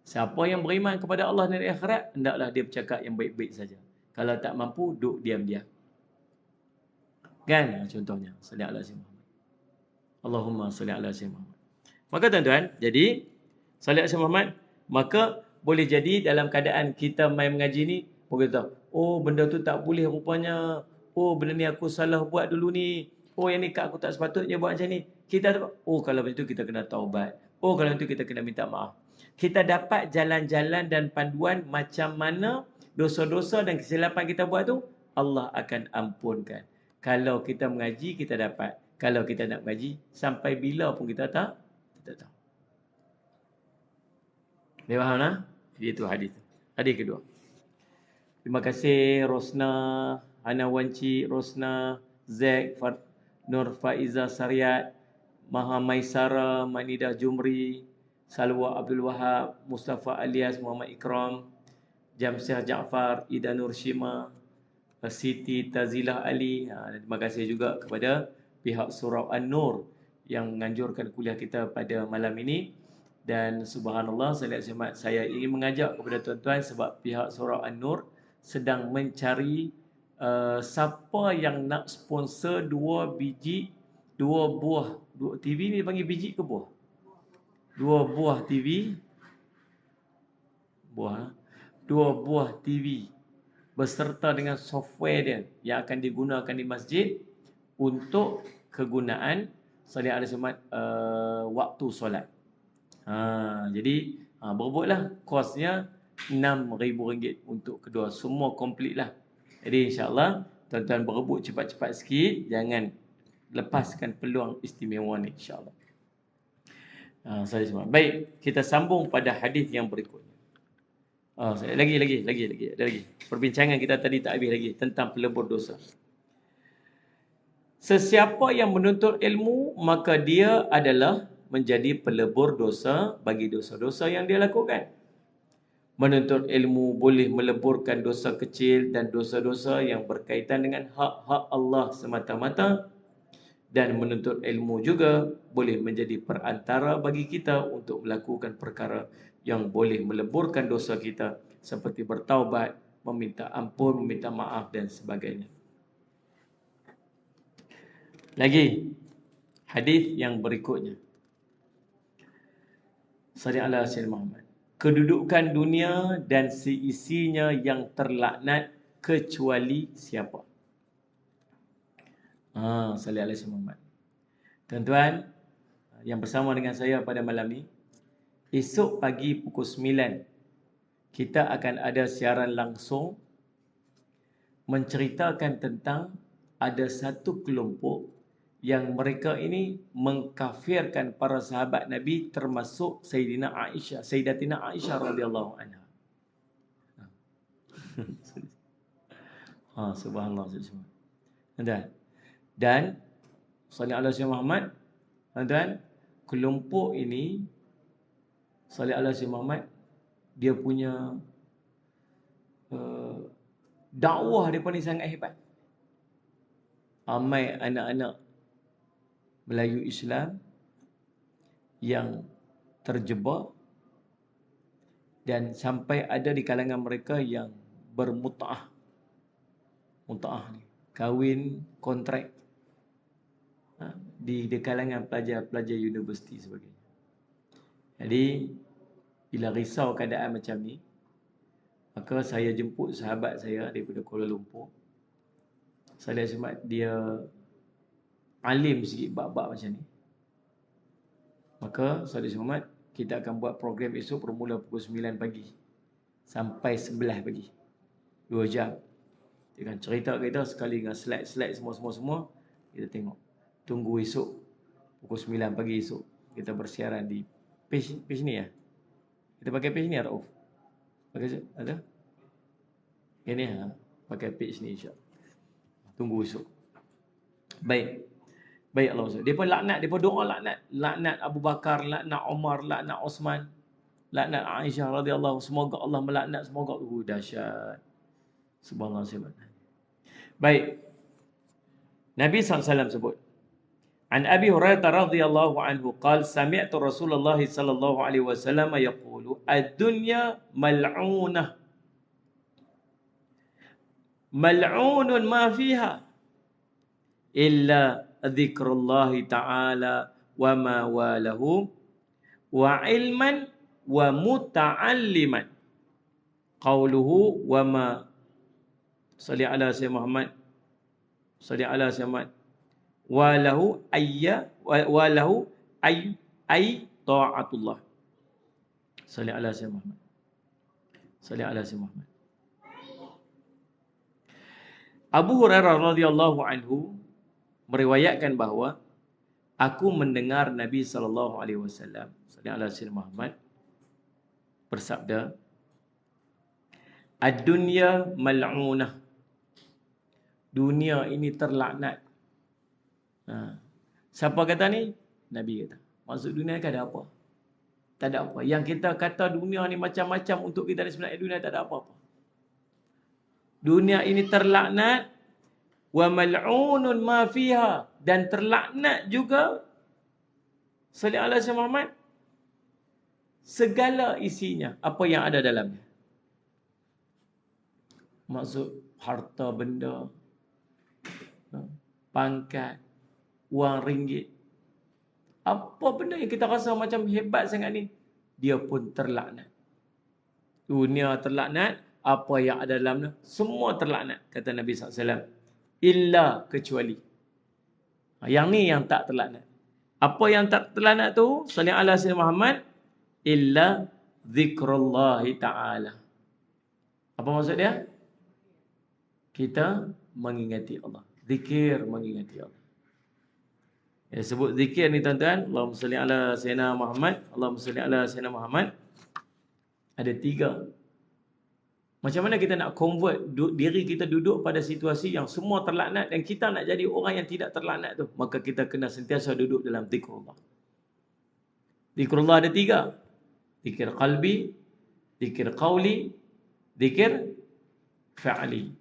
Siapa yang beriman kepada Allah dan akhirat, hendaklah dia bercakap yang baik-baik saja. Kalau tak mampu, duduk diam-diam. Kan contohnya salli ala sayyidina Muhammad. Allahumma salli ala sayyidina Muhammad. Maka tuan-tuan, jadi salli ala sayyidina Muhammad, maka boleh jadi dalam keadaan kita main mengaji ni, boleh tahu, oh benda tu tak boleh rupanya. Oh benda ni aku salah buat dulu ni. Oh yang ni kat aku tak sepatutnya buat macam ni. Kita oh kalau begitu kita kena taubat. Oh kalau itu kita kena minta maaf. Kita dapat jalan-jalan dan panduan macam mana dosa-dosa dan kesilapan kita buat tu Allah akan ampunkan. Kalau kita mengaji, kita dapat. Kalau kita nak mengaji, sampai bila pun kita tak tahu. Dia faham tak? Itu hadis. Hadis kedua. Terima kasih Rosna, Hana Wanci, Rosna, Zack, Nur Faiza Saryat, Maha Maisara, Manidah Jumri, Salwa Abdul Wahab, Mustafa Alias, Muhammad Ikram, Jamsyah Jaafar, Ida Nur Shima, Siti Tazilah Ali. Terima kasih juga kepada pihak Surau An-Nur yang menganjurkan kuliah kita pada malam ini. Dan subhanallah, saya ingin mengajak kepada tuan-tuan sebab pihak Surau An-Nur sedang mencari siapa yang nak sponsor dua buah TV ni panggil biji ke buah? Dua buah TV. Dua buah TV beserta dengan software dia yang akan digunakan di masjid untuk kegunaan solat al-Jumat waktu solat. Jadi berebutlah, kosnya RM6,000 untuk kedua, semua komplit lah. Jadi insya-Allah tuan-tuan berebut cepat-cepat sikit, jangan lepaskan peluang istimewa ni insya-Allah. Baik, kita sambung pada hadis yang berikutnya. Lagi. Perbincangan kita tadi tak habis lagi tentang pelebur dosa. Sesiapa yang menuntut ilmu, maka dia adalah menjadi pelebur dosa bagi dosa-dosa yang dia lakukan. Menuntut ilmu boleh meleburkan dosa kecil dan dosa-dosa yang berkaitan dengan hak-hak Allah semata-mata. Dan menuntut ilmu juga boleh menjadi perantara bagi kita untuk melakukan perkara yang boleh meleburkan dosa kita, seperti bertaubat, meminta ampun, meminta maaf dan sebagainya. Lagi hadis yang berikutnya. Sallallahu alaihi wasallam. Kedudukan dunia dan seisinya yang terlaknat kecuali siapa? Sallallahu alaihi wasallam. Tuan-tuan yang bersama dengan saya pada malam ni, esok pagi pukul 9 kita akan ada siaran langsung menceritakan tentang ada satu kelompok yang mereka ini mengkafirkan para sahabat Nabi termasuk Sayyidatina Aisyah radhiyallahu anha. Subhanallah. Dan sallallahu alaihi wasallam Muhammad, dan kelompok ini sallallahu alaihi wasallam Muhammad, dia punya dakwah mereka ni sangat hebat. Ramai anak-anak Melayu Islam yang terjebak, dan sampai ada di kalangan mereka yang bermut'ah. Mut'ah ni, kahwin kontrak di kalangan pelajar-pelajar universiti sebagainya. Jadi bila risau keadaan macam ni, maka saya jemput sahabat saya daripada Kuala Lumpur. Saya semat dia alim sikit bab-bab macam ni. Maka saya semat kita akan buat program esok bermula pukul 9 pagi sampai 11 pagi. 2 jam. Dia akan cerita kita sekali dengan slide-slide semua. Kita tengok. Tunggu esok pukul 9 pagi esok. Kita bersiaran di page ni ya. Kita pakai page ni ya, Rauf? Pakai ada? Ini ya, pakai page ni insya-Allah. Tunggu esok. Baik Allah SWT. Dia pun laknat, dia pun doa laknat. Laknat Abu Bakar, laknat Umar, laknat Osman, laknat Aisyah radhiyallahu. Semoga Allah melaknat, semoga dahsyat. Subhanallah. Baik. Nabi SAW sebut. An Abi Hurairah radhiyallahu anhu qala sami'tu Rasulullah sallallahu alaihi wasallam yaqulu ad-dunya mal'unah. Mal'unun ma fiha illa dzikrullahi ta'ala wa ma walahu wa ilman wa muta'alliman. Qauluhu wa ma salli ala sayyidina Muhammad salli ala sayyidina Muhammad walahu ay ta'atullah. Salli ala sayyidina Muhammad salli ala sayyidina Muhammad. Abu Hurairah radhiyallahu anhu meriwayatkan bahawa aku mendengar Nabi sallallahu alaihi wasallam sallallahu alaihi wasallam Muhammad bersabda, ad-dunya mal'unah. Dunia ini terlaknat. Siapa kata ni? Nabi kata. Maksud dunia kan ada apa? Tak ada apa. Yang kita kata dunia ni macam-macam untuk kita ni, sebenarnya dunia tak ada apa-apa. Dunia ini terlaknat wa mal'unun ma fiha, dan terlaknat juga sallallahu alaihi wasallam Muhammad segala isinya, apa yang ada dalamnya. Maksud harta benda, pangkat, wang ringgit, apa benda yang kita rasa macam hebat sangat ni, dia pun terlaknat. Dunia terlaknat, apa yang ada dalamnya semua terlaknat, kata Nabi SAW. Illa, kecuali. Yang ni yang tak terlaknat. Apa yang tak terlaknat tu? Sallallahu alaihi wasallam Muhammad. Illa zikrullahi ta'ala. Apa maksud dia? Kita mengingati Allah. Zikir mengingati Allah. Ya, sebut zikir ni tuan-tuan. Allahumma salli ala sayyidina Muhammad. Allahumma salli ala sayyidina Muhammad. Ada 3. Macam mana kita nak convert diri kita duduk pada situasi yang semua terlaknat dan kita nak jadi orang yang tidak terlaknat tu? Maka kita kena sentiasa duduk dalam zikrullah. Zikrullah ada 3. Zikir qalbi, zikir qawli, zikir fa'li.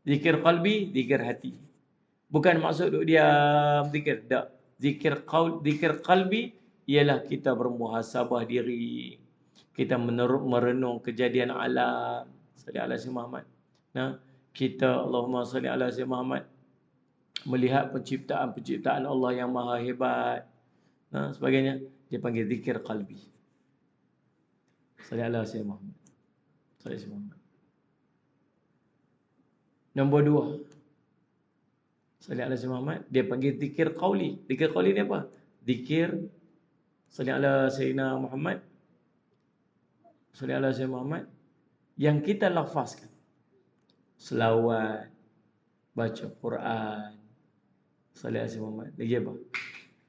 Zikir qalbi, zikir hati. Bukan maksud duduk diam zikir. Tak. Zikir qalbi ialah kita bermuhasabah diri. Kita merenung kejadian alam. Salli ala sayyidina Muhammad. Kita Allahumma salli ala sayyidina Muhammad melihat penciptaan Allah yang maha hebat. Sebagainya. Dia panggil zikir qalbi. Salli ala sayyidina Muhammad. Salli ala sayyidina Muhammad. Nombor 2. Salli ala sayyidina Muhammad. Dia panggil zikir qauli. Zikir qauli ni apa? Zikir salli ala sayyidina Muhammad. Salli ala sayyidina Muhammad. yang kita lafazkan. Selawat, baca Quran, salat Muhammad, lagi apa?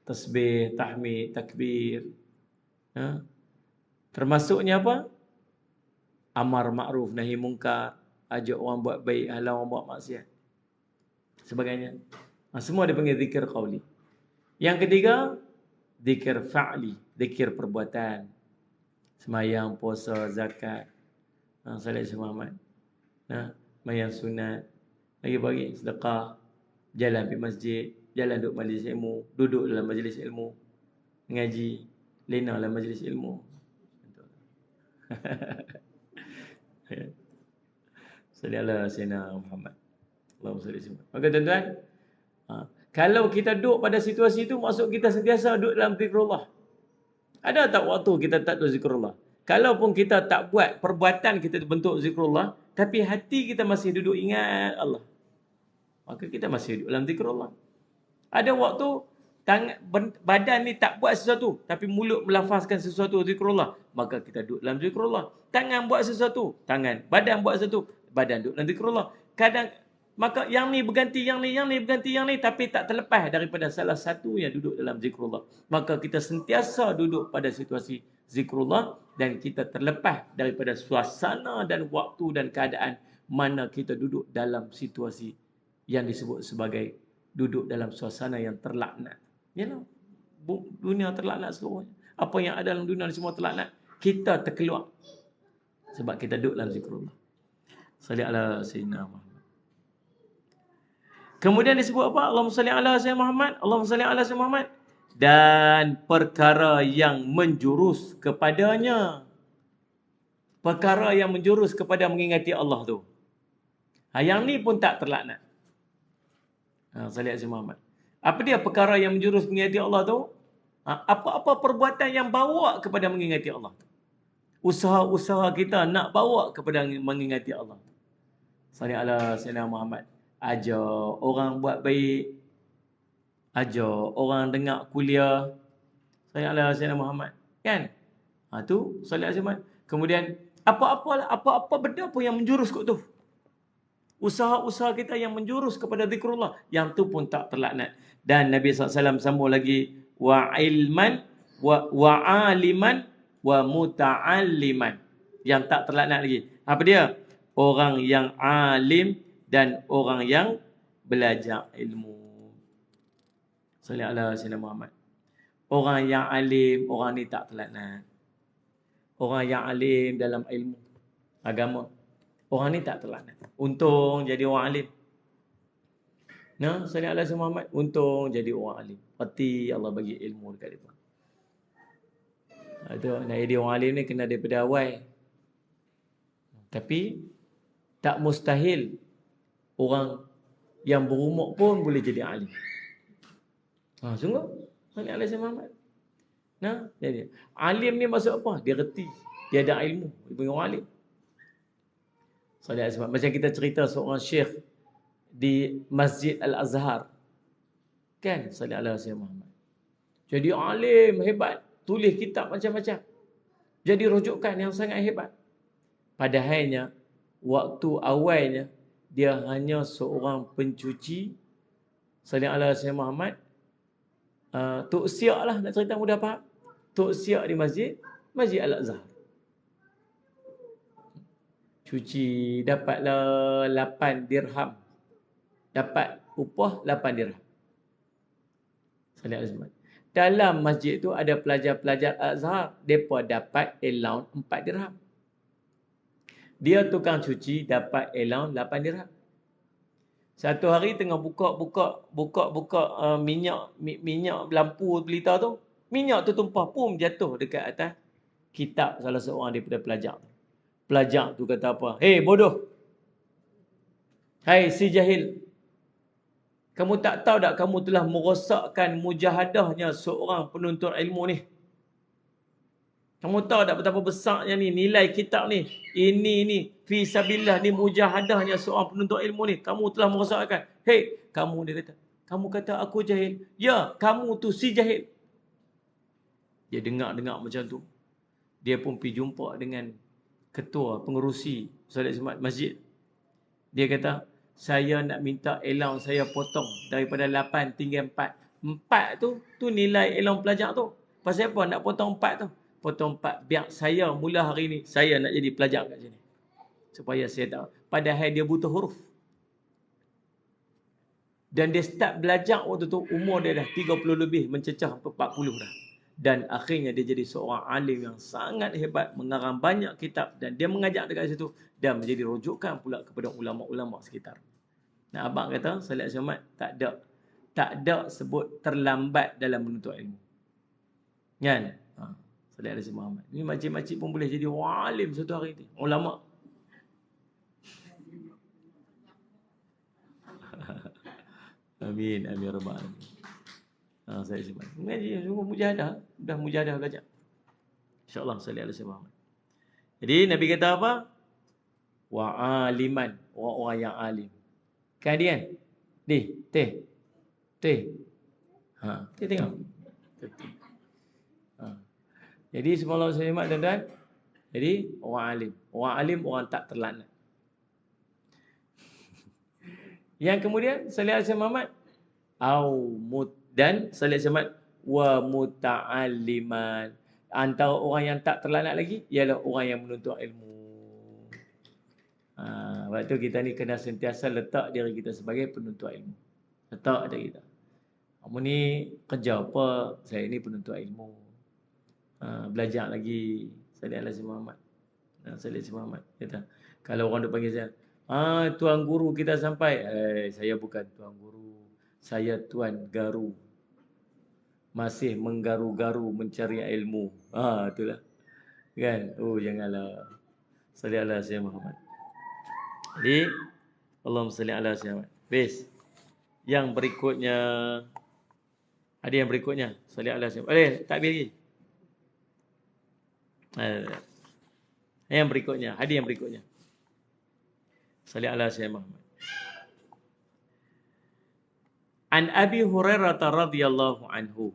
Tasbih, tahmid, takbir. Ha? Termasuknya apa? Amar ma'ruf, nahi mungkar, ajak orang buat baik, halau orang buat maksiat. Sebagainya. Semua dipanggil zikir qauli. Yang ketiga, zikir fa'li, zikir perbuatan. Semayang, puasa, zakat, salat Muhammad. Mayang sunat, pagi-pagi sedekah, jalan pergi masjid, jalan duduk majlis ilmu, duduk dalam majlis ilmu, ngaji, lena dalam majlis ilmu. Sallallahu alaihi Muhammad. Allahumma salli alaihi. Maka tuan-tuan, kalau kita duduk pada situasi itu, maksud kita sentiasa duduk dalam zikrullah. Ada tak waktu kita tak duduk zikrullah? Kalaupun kita tak buat perbuatan kita bentuk zikrullah, tapi hati kita masih duduk ingat Allah, maka kita masih duduk dalam zikrullah. Ada waktu badan ni tak buat sesuatu, tapi mulut melafazkan sesuatu zikrullah, maka kita duduk dalam zikrullah. Tangan buat sesuatu, tangan. Badan buat sesuatu, badan duduk dalam zikrullah. Kadang maka yang ni berganti yang ni berganti yang ni, tapi tak terlepas daripada salah satu yang duduk dalam zikrullah. Maka kita sentiasa duduk pada situasi zikrullah, dan kita terlepas daripada suasana dan waktu dan keadaan mana kita duduk dalam situasi yang disebut sebagai duduk dalam suasana yang terlaknat. Yalah, dunia terlaknat seluruhnya. Apa yang ada dalam dunia semua terlaknat. Kita terkeluar sebab kita duduk dalam zikrullah. Salli ala sayyidina Muhammad. Kemudian disebut apa? Allahumma salli ala sayyidina Muhammad. Allahumma salli ala sayyidina Muhammad. Dan perkara yang menjurus kepadanya. Perkara yang menjurus kepada mengingati Allah tu. Yang ni pun tak terlaknat. Salli ala sayyidina Muhammad. Apa dia perkara yang menjurus mengingati Allah tu? Apa-apa perbuatan yang bawa kepada mengingati Allah. Usaha-usaha kita nak bawa kepada mengingati Allah. Salli ala sayyidina Muhammad. Ajak orang buat baik, ajak orang dengar kuliah, salli ala sayyidina Muhammad, kan? Tu salli ala Muhammad. Kemudian apa-apa benda pun yang menjurus kot tu. Usaha-usaha kita yang menjurus kepada zikrullah, yang tu pun tak terlaknat. Dan Nabi SAW sambung lagi, wa ilman wa aliman wa muta'alliman. Yang tak terlaknat lagi. Apa dia? Orang yang alim dan orang yang belajar ilmu. Salli ala sayyidina Muhammad. Orang yang alim, orang ni tak terlaknat. Orang yang alim dalam ilmu agama, orang ni tak terlaknat. Untung jadi orang alim. Salli ala sayyidina Muhammad. Untung jadi orang alim. Pasti Allah bagi ilmu dekat dia. Nak jadi orang alim ni kena daripada awal. Tapi tak mustahil orang yang berumur pun boleh jadi alim. Sungguh. Salli ala sayyidina Muhammad. Jadi alim ni maksud apa? Dia reti, dia ada ilmu, dia panggil orang alim. Salli ala sayyidina Muhammad. Macam kita cerita seorang syekh di Masjid Al-Azhar. Kan? Salli ala sayyidina Muhammad. Jadi alim hebat, tulis kitab macam-macam. Jadi rujukan yang sangat hebat. Padahalnya waktu awalnya dia hanya seorang pencuci. Salli ala sayyidina Muhammad. Tok siak lah, nak cerita mudah faham. Tok siak di Masjid Al-Azhar. Cuci dapatlah 8 dirham. Dapat upah 8 dirham. Salli ala sayyidina Muhammad. Dalam masjid tu ada pelajar-pelajar Al-Azhar, depa dapat allowance 4 dirham. Dia tukang cuci dapat allowance 8 dirham. Satu hari tengah buka minyak lampu pelita tu, minyak tu tumpah pum jatuh dekat atas kitab salah seorang daripada pelajar tu. Pelajar tu kata apa? Hei bodoh. Hai si jahil. Kamu tak tahu tak kamu telah merosakkan mujahadahnya seorang penuntut ilmu ni? Kamu tahu tak betapa besarnya ni nilai kitab ni? Ini ni fi sabilillah ni mujahadahnya seorang penuntut ilmu ni. Kamu telah merosakkan. Hei, kamu, dia kata. Kamu kata aku jahil. Ya, kamu tu si jahil. Dia dengar macam tu. Dia pun pergi jumpa dengan ketua pengerusi solat Jumaat masjid. Dia kata, saya nak minta allowance saya potong daripada 8 tinggal 4. 4 tu nilai allowance pelajar tu. Pasal apa nak potong 4 tu? Potong 4 biar saya mula hari ni saya nak jadi pelajar kat sini. Supaya saya tahu. Padahal dia butuh huruf. Dan dia start belajar waktu tu umur dia dah 30 lebih, mencecah ke 40 dah. Dan akhirnya dia jadi seorang alim yang sangat hebat, mengarang banyak kitab dan dia mengajar dekat situ dan menjadi rujukan pula kepada ulama-ulama sekitar. Nah, abang kata solat Jumaat tak ada sebut terlambat dalam menuntut ilmu. Kan? Solat Jumaat. Ni makcik-makcik pun boleh jadi alim satu hari ni. Ulama. Amin, amin rabbal alamin. Saya sebut. Mengaji sungguh mujahadah, dah mujahadah belajar. Insya-Allah salli alaihi wasallam. Jadi Nabi kata apa? Wa aliman, orang yang alim. Kan dia kan? Teh. Teh tengok. Jadi semalam saya mak tuan-tuan. Jadi orang alim. Orang alim orang tak terlaknat. Yang kemudian salli alaihi Muhammad dan salli alaihi Muhammad wa muta'alliman. Antara orang yang tak terlaknat lagi ialah orang yang menuntut ilmu. Sebab tu kita ni kena sentiasa letak diri kita sebagai penuntut ilmu. Letak diri kita. Kamu ni kerja apa? Saya ni penuntut ilmu. Belajar lagi. Salli alaihi Muhammad. Salli alaihi Muhammad. Kata, kalau orang duk panggil saya, tuan guru kita sampai. Saya bukan tuan guru. Saya tuan garu. Masih menggaru-garu mencari ilmu. Itulah. Kan? Janganlah. Salli alaihi Muhammad. Jadi, Allahumma salli ala Muhammad. Bes. Yang berikutnya. Ada yang berikutnya. Salli ala Muhammad. Takbir lagi. Yang berikutnya. Ada yang berikutnya. Salli ala Muhammad. An Abi Hurairah radhiyallahu anhu.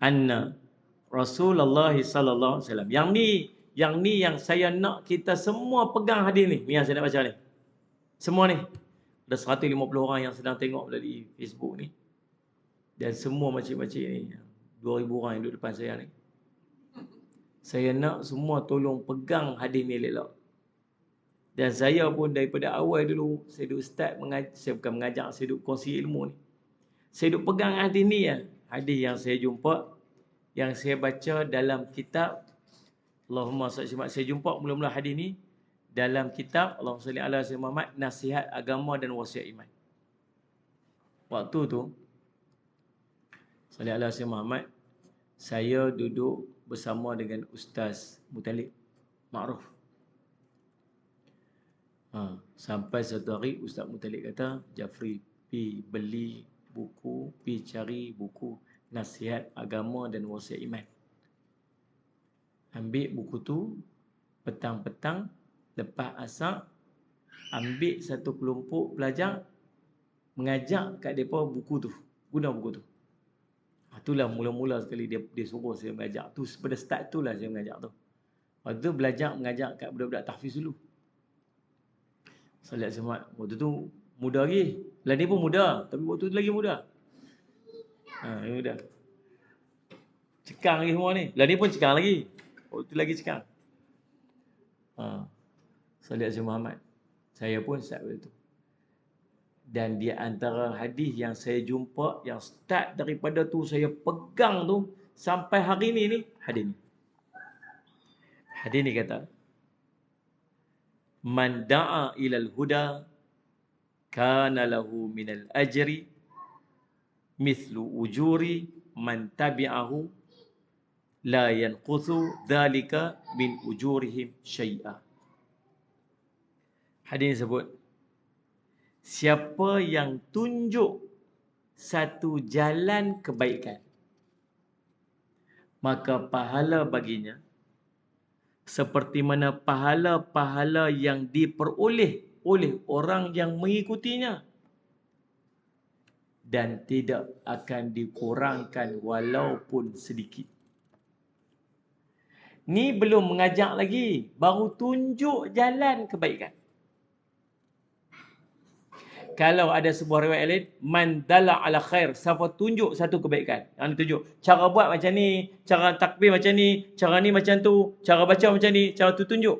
Anna Rasulullah sallallahu alaihi wasallam. Yang ni yang saya nak kita semua pegang hadis ni. Yang saya nak baca ni. Semua ni. Ada 150 orang yang sedang tengok melalui Facebook ni. Dan semua makcik-makcik ni. 2000 orang yang duduk depan saya ni. Saya nak semua tolong pegang hadis ni elok. Dan saya pun daripada awal dulu, saya duk start mengajar, saya bukan mengajar, saya duk kongsi ilmu ni. Saya duk pegang hadis ni ya. Hadis yang saya jumpa, yang saya baca dalam kitab Allahumma salli alaihi. Saya jumpa mula-mula hadis ni dalam kitab Allahumma salli ala Muhammad, Nasihat Agama dan Wasiat Iman. Waktu tu salli ala Muhammad, saya duduk bersama dengan Ustaz Mutalib Ma'ruf. Sampai satu hari Ustaz Mutalib kata, Jafri, pi beli buku, pi cari buku Nasihat Agama dan Wasiat Iman. Ambil buku tu, petang-petang, lepas asar, ambil satu kelompok pelajar, mengajak kat mereka buku tu, guna buku tu. Itulah mula-mula sekali dia suruh saya mengajar. Tu pada start tu lah saya mengajar tu. Waktu tu belajar mengajar kat budak-budak tahfiz dulu. Salat Jumaat. Waktu tu muda lagi. Lah ni pun muda, tapi waktu tu lagi muda. Muda. Cekang lagi semua ni. Lah ni pun cekang lagi. Waktu tu lagi cekang. Salat Muhammad. Saya pun start waktu tu. Dan di antara hadis yang saya jumpa, yang start daripada tu saya pegang tu sampai hari ni hadis ni. Hadis ni kata, man da'a ilal huda kana lahu minal ajri mithlu ujuri man tabi'ahu la yanquthu dhalika min ujurihim syai'a. Hadis ni sebut, siapa yang tunjuk satu jalan kebaikan, maka pahala baginya seperti mana pahala-pahala yang diperoleh oleh orang yang mengikutinya, dan tidak akan dikurangkan walaupun sedikit. Ni belum mengajak lagi, baru tunjuk jalan kebaikan. Kalau ada sebuah riwayat lain, man dalla ala khair, siapa tunjuk satu kebaikan. Yang ditunjuk, cara buat macam ni, cara takbir macam ni, cara ni macam tu, cara baca macam ni, cara tu tunjuk.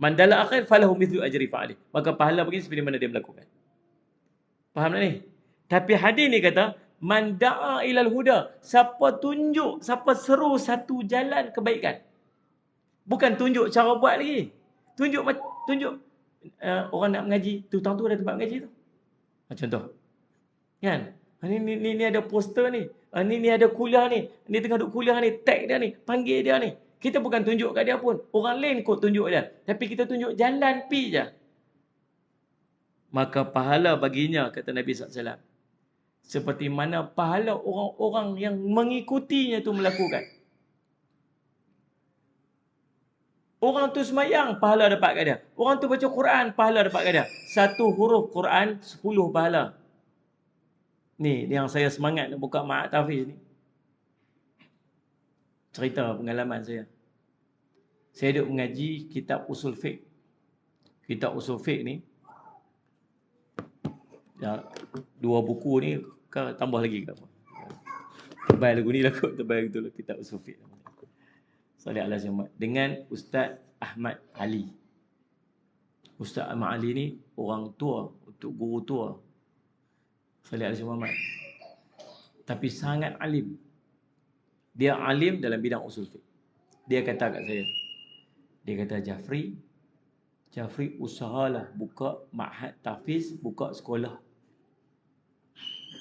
Man dalla ala khair falahu mithlu ajri fa'alih. Maka pahala begini seperti mana dia melakukan. Faham tak ni? Tapi hadis ni kata, man da'a ilal huda, siapa tunjuk, siapa seru satu jalan kebaikan. Bukan tunjuk cara buat lagi. Tunjuk orang nak mengaji, tu tang tu ada tempat mengaji tu. Contoh. Kan? Ni ada poster ni. Ni ada kuliah ni. Ni tengah duk kuliah ni, tag dia ni, panggil dia ni. Kita bukan tunjuk kat dia pun. Orang lain kot tunjuk dia. Tapi kita tunjuk jalan pi je. Maka pahala baginya, kata Nabi SAW. Seperti mana pahala orang-orang yang mengikutinya tu melakukan. Orang tu semayang, pahala dapat kat dia. Orang tu baca Quran, pahala dapat kat dia. Satu huruf Quran, 10 pahala. Ni yang saya semangat nak buka Ma'at Tafiz ni. Cerita pengalaman saya. Saya duduk mengaji kitab usul fiqh. Kitab usul fiqh ni, ya, 2 buku ni, tambah lagi ke apa? Tebal lagu ni lah kot, tebal betul kitab usul fiqh. Salih ala Muhammad dengan Ustaz Ahmad Ali. Ustaz Ahmad Ali ni orang tua, untuk guru tua. Salih ala Muhammad. Tapi sangat alim. Dia alim dalam bidang usul fiqh. Dia kata kat saya. Dia kata, Jafri usahalah buka ma'had tahfiz, buka sekolah.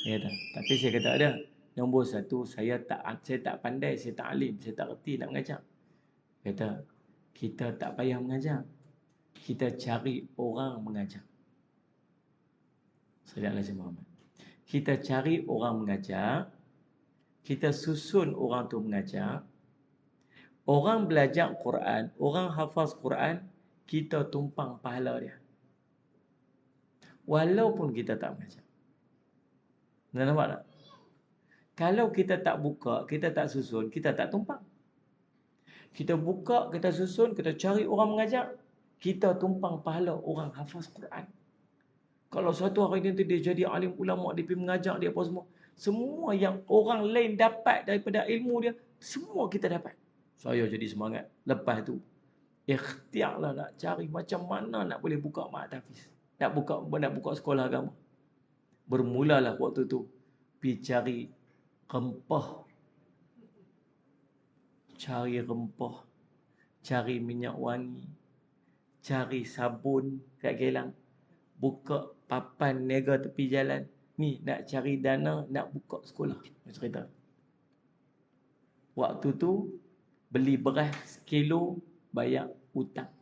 Dia kata, tapi saya kata ada. Nombor satu, saya tak pandai, saya tak alim, saya tak reti nak mengajar. Kata, kita tak payah mengajar. Kita cari orang mengajar. Sallallahu alaihi wasallam. Kita cari orang mengajar. Kita susun orang tu mengajar. Orang belajar Quran, orang hafaz Quran, kita tumpang pahala dia. Walaupun kita tak mengajar. Nampak tak? Kalau kita tak buka, kita tak susun, kita tak tumpang. Kita buka, kita susun, kita cari orang mengajar, kita tumpang pahala orang hafaz Quran. Kalau satu hari nanti dia jadi alim ulama, dia pergi mengajar, dia apa semua. Semua yang orang lain dapat daripada ilmu dia, semua kita dapat. Saya jadi semangat. Lepas tu, ikhtiarlah nak cari macam mana nak boleh buka Ma'had Tahfiz. Nak buka sekolah agama. Bermulalah waktu tu, pergi cari rempah. Cari rempah, cari minyak wangi, cari sabun kat Gelang, buka papan niaga tepi jalan. Ni nak cari dana, nak buka sekolah. Cerita. Waktu tu beli beras sekilo, bayar hutang.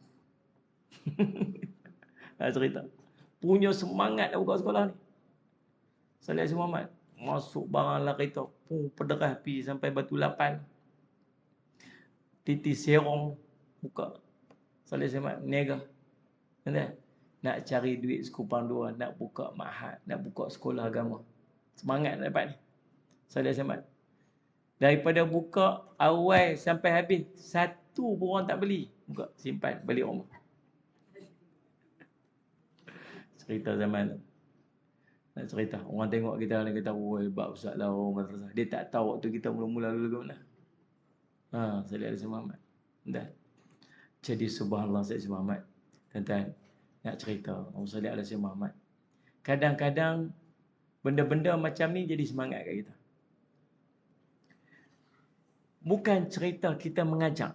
Cerita. Punya semangat nak buka sekolah ni. Salih Muhammad masuk barang lah kereta, pederah pi sampai Batu Lapan. Titi Serong buka. Salih Muhammad niaga. Nak cari duit sekupang dua, nak buka ma'had, nak buka sekolah agama. Semangat nak dapat ni. Salih Muhammad. Daripada buka awal sampai habis, satu pun orang tak beli. Buka, simpan, balik rumah. Cerita zaman tu. Nak cerita. Orang tengok kita, orang kata, oh hebat Ustaz lah, orang madrasah. Dia tak tahu waktu kita mula-mula dulu ke mana. Salih alaihi Muhammad. Dah. Jadi subhanallah Sayyid Muhammad. Tuan-tuan, nak cerita. Orang Salih alaihi Muhammad. Kadang-kadang, benda-benda macam ni jadi semangat kat kita. Bukan cerita kita mengajak.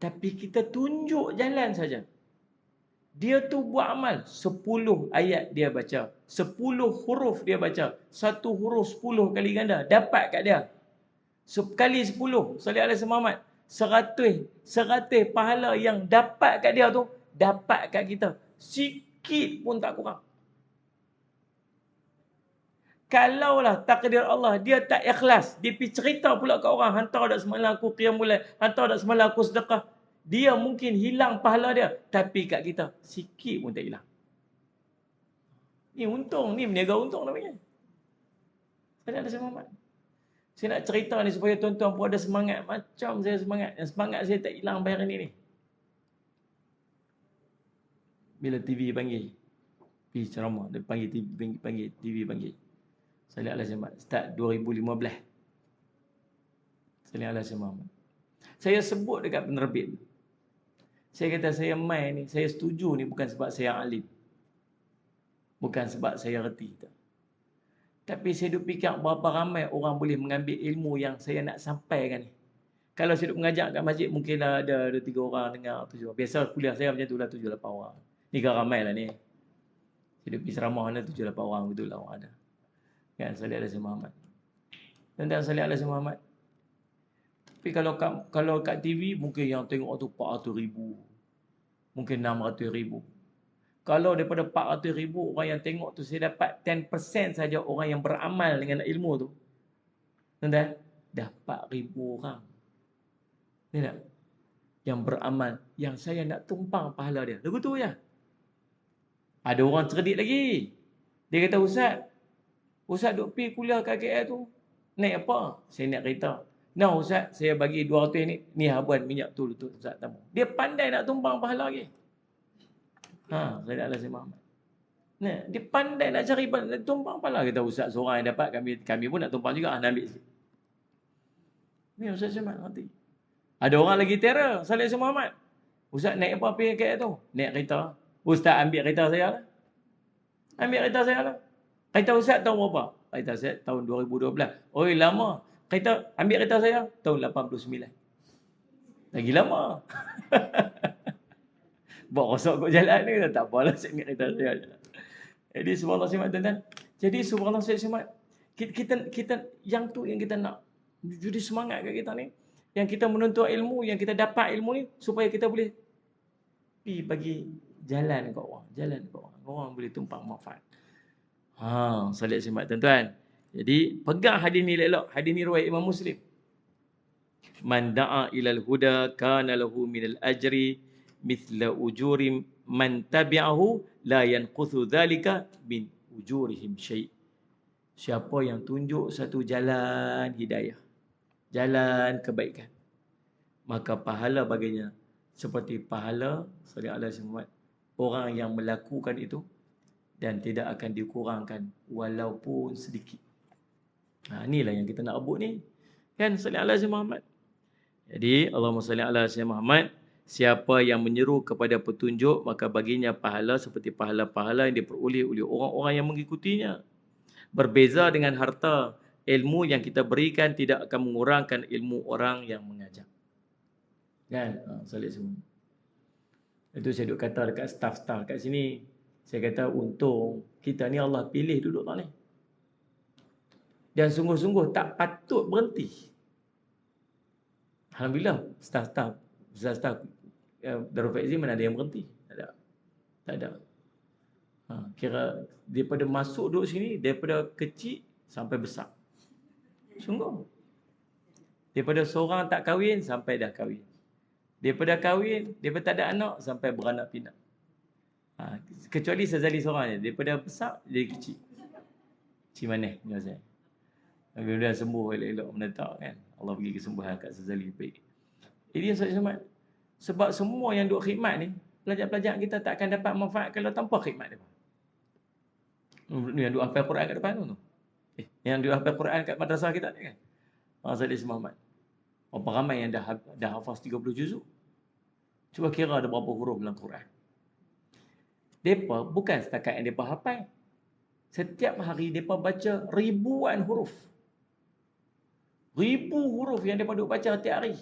Tapi kita tunjuk jalan saja. Dia tu buat amal. 10 ayat dia baca. 10 huruf dia baca. Satu huruf 10 kali ganda. Dapat kat dia. Sekali 10. Salih alaihi Muhammad. 100 pahala yang dapat kat dia tu. Dapat kat kita. Sikit pun tak kurang. Kalaulah takdir Allah, dia tak ikhlas. Dia pergi cerita pula kat orang. Hantar dak semalam aku qiyamul lail. Hantar dak semalam aku sedekah. Dia mungkin hilang pahala dia. Tapi kat kita, sikit pun tak hilang. Ni untung. Ni meniaga untung namanya. Salih alaihi Muhammad. Saya nak cerita ni supaya tuan-tuan pun ada semangat macam saya semangat. Yang semangat saya tak hilang sampai hari ni. Bila TV panggil, pergi ceramah, dia panggil TV panggil. Salih Al-Hasan Muhammad, start 2015. Salih Al-Hasan Muhammad. Saya sebut dekat penerbit. Saya kata saya mai ni, saya setuju ni bukan sebab saya alim. Bukan sebab saya reti. Tapi saya duk fikir berapa ramai orang boleh mengambil ilmu yang saya nak sampaikan ni. Kalau saya duk mengajar kat masjid, mungkin ada 3 orang dengar, 7 orang. Biasa kuliah saya macam tu lah, 7-8 orang. Ni kan ramai lah ni. Saya duk pergi ceramah ni 7-8 orang, betul lah orang ada. Kan, Salih Al-Hasan Muhammad. Tentang Salih Al-Hasan Muhammad. Tapi kalau kat TV, mungkin yang tengok tu 400,000. Mungkin 600,000. Kalau daripada 400,000 orang yang tengok tu, saya dapat 10% saja orang yang beramal dengan ilmu tu. Tentang, dah 4,000 orang. Ni tak? Yang beramal. Yang saya nak tumpang pahala dia. Lagu tu je. Ada orang cerdik lagi. Dia kata, Ustaz duk pergi kuliah kat KL tu. Naik apa? Saya naik kereta. Nah Ustaz, saya bagi 200 ni habuan minyak tu Ustaz tamu. Dia pandai nak tumpang pahala lagi. Salih Al-Hasan Muhammad. Nah, dia pandai nak cari tumpang pahala. Kita Ustaz seorang yang dapat, kami pun nak tumpang juga. Nak ambil. Ni Ustaz Syamad nanti. Ada orang lagi terror, Salih Al-Hasan Muhammad. Ustaz naik apa pergi KL tu? Naik kereta. Ustaz ambil kereta saya lah. Ambil kereta saya lah. Kereta Ustaz tahun berapa? Kereta saya tahun 2012. Oi, lama. Ambil kereta saya tahun 89. Lagi lama. Buat rosak kot jalan ni. Tak apalah, saya ambil kereta saya. Jadi, subhanallah simat tuan-tuan. Jadi, subhanallah saya simat. Kita, yang tu yang kita nak. Jadi semangat kat kita ni. Yang kita menuntut ilmu, yang kita dapat ilmu ni, supaya kita boleh pergi bagi jalan kat orang. Jalan kat orang. Orang boleh tumpang manfaat. Salih simat tuan-tuan. Jadi, pegang hadis ni elok. Hadis ni riwayat Imam Muslim. Man da'a ilal huda kana lahu minal ajri mithla ujuri man tabi'ahu la yanquthu dhalika min ujurihim syai'. Siapa yang tunjuk satu jalan hidayah, jalan kebaikan, maka pahala baginya seperti pahala Salih Al-Hasan Muhammad, orang yang melakukan itu, dan tidak akan dikurangkan walaupun sedikit. Inilah yang kita nak rebut ni. Kan, Salih Al-Hasan Muhammad. Jadi, Allahumma salli ala sayyidina Muhammad. Siapa yang menyeru kepada petunjuk, maka baginya pahala seperti pahala-pahala yang diperoleh oleh orang-orang yang mengikutinya. Berbeza dengan harta, ilmu yang kita berikan tidak akan mengurangkan ilmu orang yang mengajar. Kan? Salih semua. Itu saya duk kata dekat staff-staff kat sini. Saya kata untung kita ni Allah pilih duduk tak ni. Dan sungguh-sungguh tak patut berhenti. Alhamdulillah, staff-staff Darul Faizi mana ada yang berhenti? Tak ada. Kira daripada masuk duduk sini, daripada kecil sampai besar. Sungguh. Daripada seorang tak kahwin sampai dah kahwin. Daripada tak ada anak sampai beranak pinak. Kecuali Sazali seorang je. Daripada besar jadi kecil. Kecil mana? Ni saya. Kemudian sembuh elok-elok menetap kan. Allah bagi kesembuhan kat Sazali baik. Ini yang saya selamat. Sebab semua yang duk khidmat ni, pelajar-pelajar kita tak akan dapat manfaat kalau tanpa khidmat dia. Yang duk hafal Quran kat depan tu. Yang duk hafal Quran kat madrasah kita ni kan. Salih Muhammad. Berapa ramai yang dah hafaz 30 juzuk. Cuba kira ada berapa huruf dalam Quran. Depa bukan setakat yang depa hafal. Setiap hari depa baca ribuan huruf. Ribu huruf yang depa duk baca setiap hari.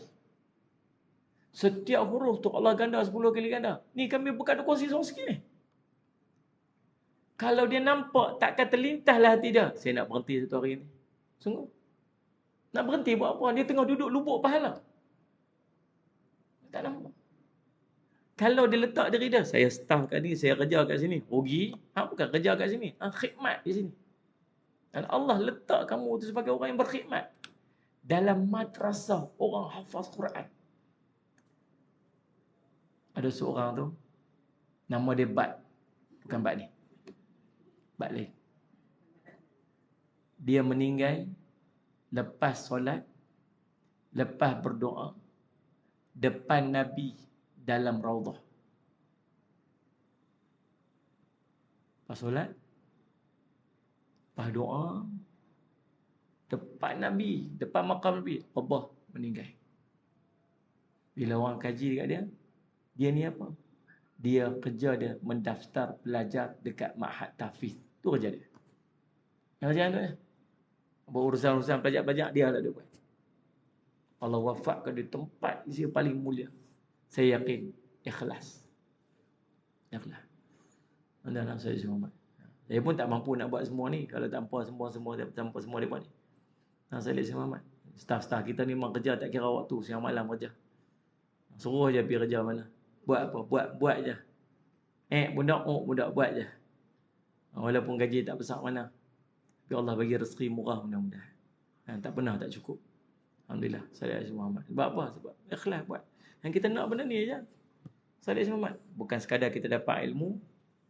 Setiap huruf tu Allah ganda 10 kali ganda. Ni kami bukan kongsi sikit ni. Kalau dia nampak takkan terlintahlah hati dia. Saya nak berhenti satu hari ni. Sungguh. Nak berhenti buat apa? Dia tengah duduk lubuk pahala. Tak nampak. Kalau dia letak diri dia, saya staff kat ni, saya kerja kat sini. Rugi. Bukan kerja kat sini. Khidmat di sini. Dan Allah letak kamu tu sebagai orang yang berkhidmat. Dalam madrasah orang hafaz Quran. Ada seorang tu, nama dia Bat. Bukan Bat ni. Bat lain. Dia meninggal lepas solat, lepas berdoa, depan Nabi dalam raudhah. Lepas solat, lepas doa, depan Nabi, depan makam Nabi, Allah meninggal. Bila orang kaji dekat dia ni apa? Dia kerja dia mendaftar belajar dekat Ma'had Tahfiz. Tu kerja dia. Yang kerja tu ya. Berurusan-urusan belajar-belajar dia lah dia buat. Allah wafatkan di tempat yang paling mulia. Saya yakin ikhlas. Ikhlas. Anda nak saya Muhammad. Saya pun tak mampu nak buat semua ni kalau tanpa semua dia buat ni. Saya Muhammad. Staf-staf kita ni memang kerja tak kira waktu, siang malam kerja. Suruh je pergi kerja mana. Buat apa? Buat je. Budak buat je. Walaupun gaji tak besar mana. Tapi Allah bagi rezeki murah mudah-mudahan. Tak pernah tak cukup. Alhamdulillah. Sallallahu Muhammad. Sebab apa? Sebab ikhlas buat. Yang kita nak benda ni je. Sallallahu Muhammad. Bukan sekadar kita dapat ilmu,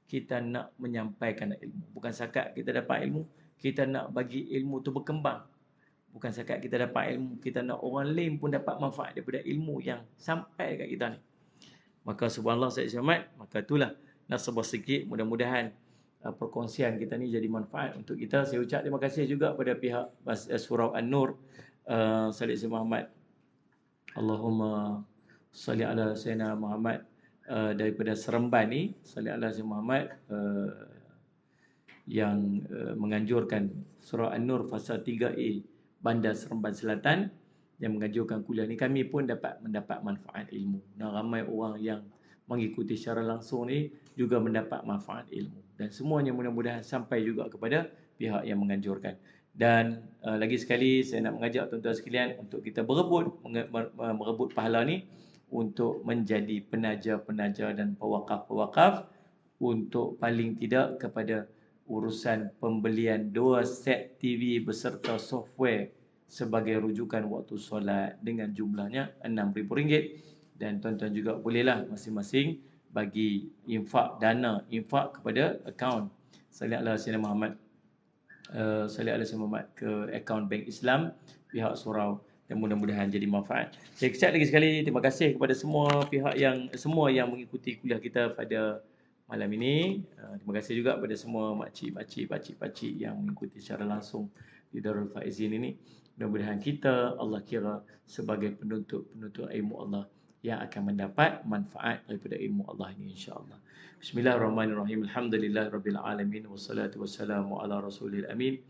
kita nak menyampaikan ilmu. Bukan sakat kita dapat ilmu, kita nak bagi ilmu tu berkembang. Bukan sakat kita dapat ilmu, kita nak orang lain pun dapat manfaat daripada ilmu yang sampai dekat kita ni. Maka subhanallah Sayyid Muhammad, maka itulah nasabah sikit, mudah-mudahan perkongsian kita ni jadi manfaat untuk kita. Saya ucap terima kasih juga pada pihak Surau An-Nur, Sayyid Muhammad. Allahumma salli ala Sayyidina Muhammad, daripada Seremban ni, salli ala Sayyidina Muhammad, yang menganjurkan Surau An-Nur fasa 3A Bandar Seremban Selatan yang menganjurkan kuliah ni. Kami pun mendapat manfaat ilmu. Dan ramai orang yang mengikuti secara langsung ni juga mendapat manfaat ilmu. Dan semuanya mudah-mudahan sampai juga kepada pihak yang menganjurkan. Dan lagi sekali saya nak mengajak tuan-tuan sekalian untuk kita merebut pahala ni untuk menjadi penaja-penaja dan pewakaf-pewakaf untuk paling tidak kepada urusan pembelian 2 set TV beserta software sebagai rujukan waktu solat dengan jumlahnya RM6,000. Dan tuan-tuan juga bolehlah masing-masing bagi infak kepada akaun Salih Ala Sayyidina Muhammad, ke akaun Bank Islam pihak surau, dan mudah-mudahan jadi manfaat. Saya ucap lagi sekali terima kasih kepada semua pihak semua yang mengikuti kuliah kita pada malam ini. Terima kasih juga kepada semua makcik, pakcik yang mengikuti secara langsung di Darul Faizin ini. Mudah-mudahan kita Allah kira sebagai penuntut ilmu Allah yang akan mendapat manfaat daripada ilmu Allah ini insya-Allah. Bismillahirrahmanirrahim. Alhamdulillahirabbil alamin wassalatu wassalamu ala rasulil amin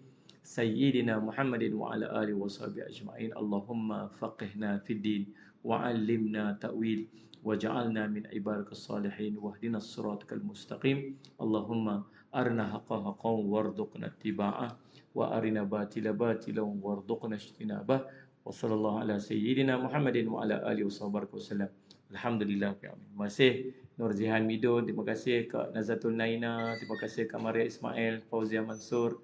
sayyidina Muhammadin wa ala alihi washabihi ajma'in. Allahumma faqihna fid din wa 'allimna ta'wil waj'alna min ibadikas salihin wahdinas siratal mustaqim. Allahumma arina haqqa haqqan warzuqna ittiba'ah wa arina batila batilan warzuqna ijtinabah. Wa sallallahu ala sayyidina Muhammadin wa ala alihi wasallam. Alhamdulillah. Terima kasih Nur Zihan Midun, terima kasih Kak Nazatul Naina, terima kasih Kak Maria Ismail, Fauzia Mansur,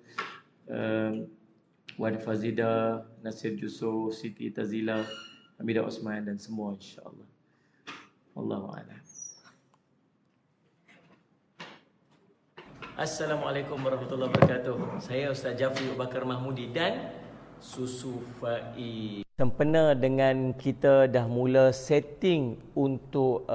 Wan Fazida, Nasir Jusuf, Siti Tazila, Hamidah Osman dan semua insya-Allah. Wallahu a'lam. Assalamualaikum warahmatullahi wabarakatuh. Saya Ustaz Jafri Abu Bakar Mahmudi dan Susu Faiz. Sempena dengan kita dah mula setting untuk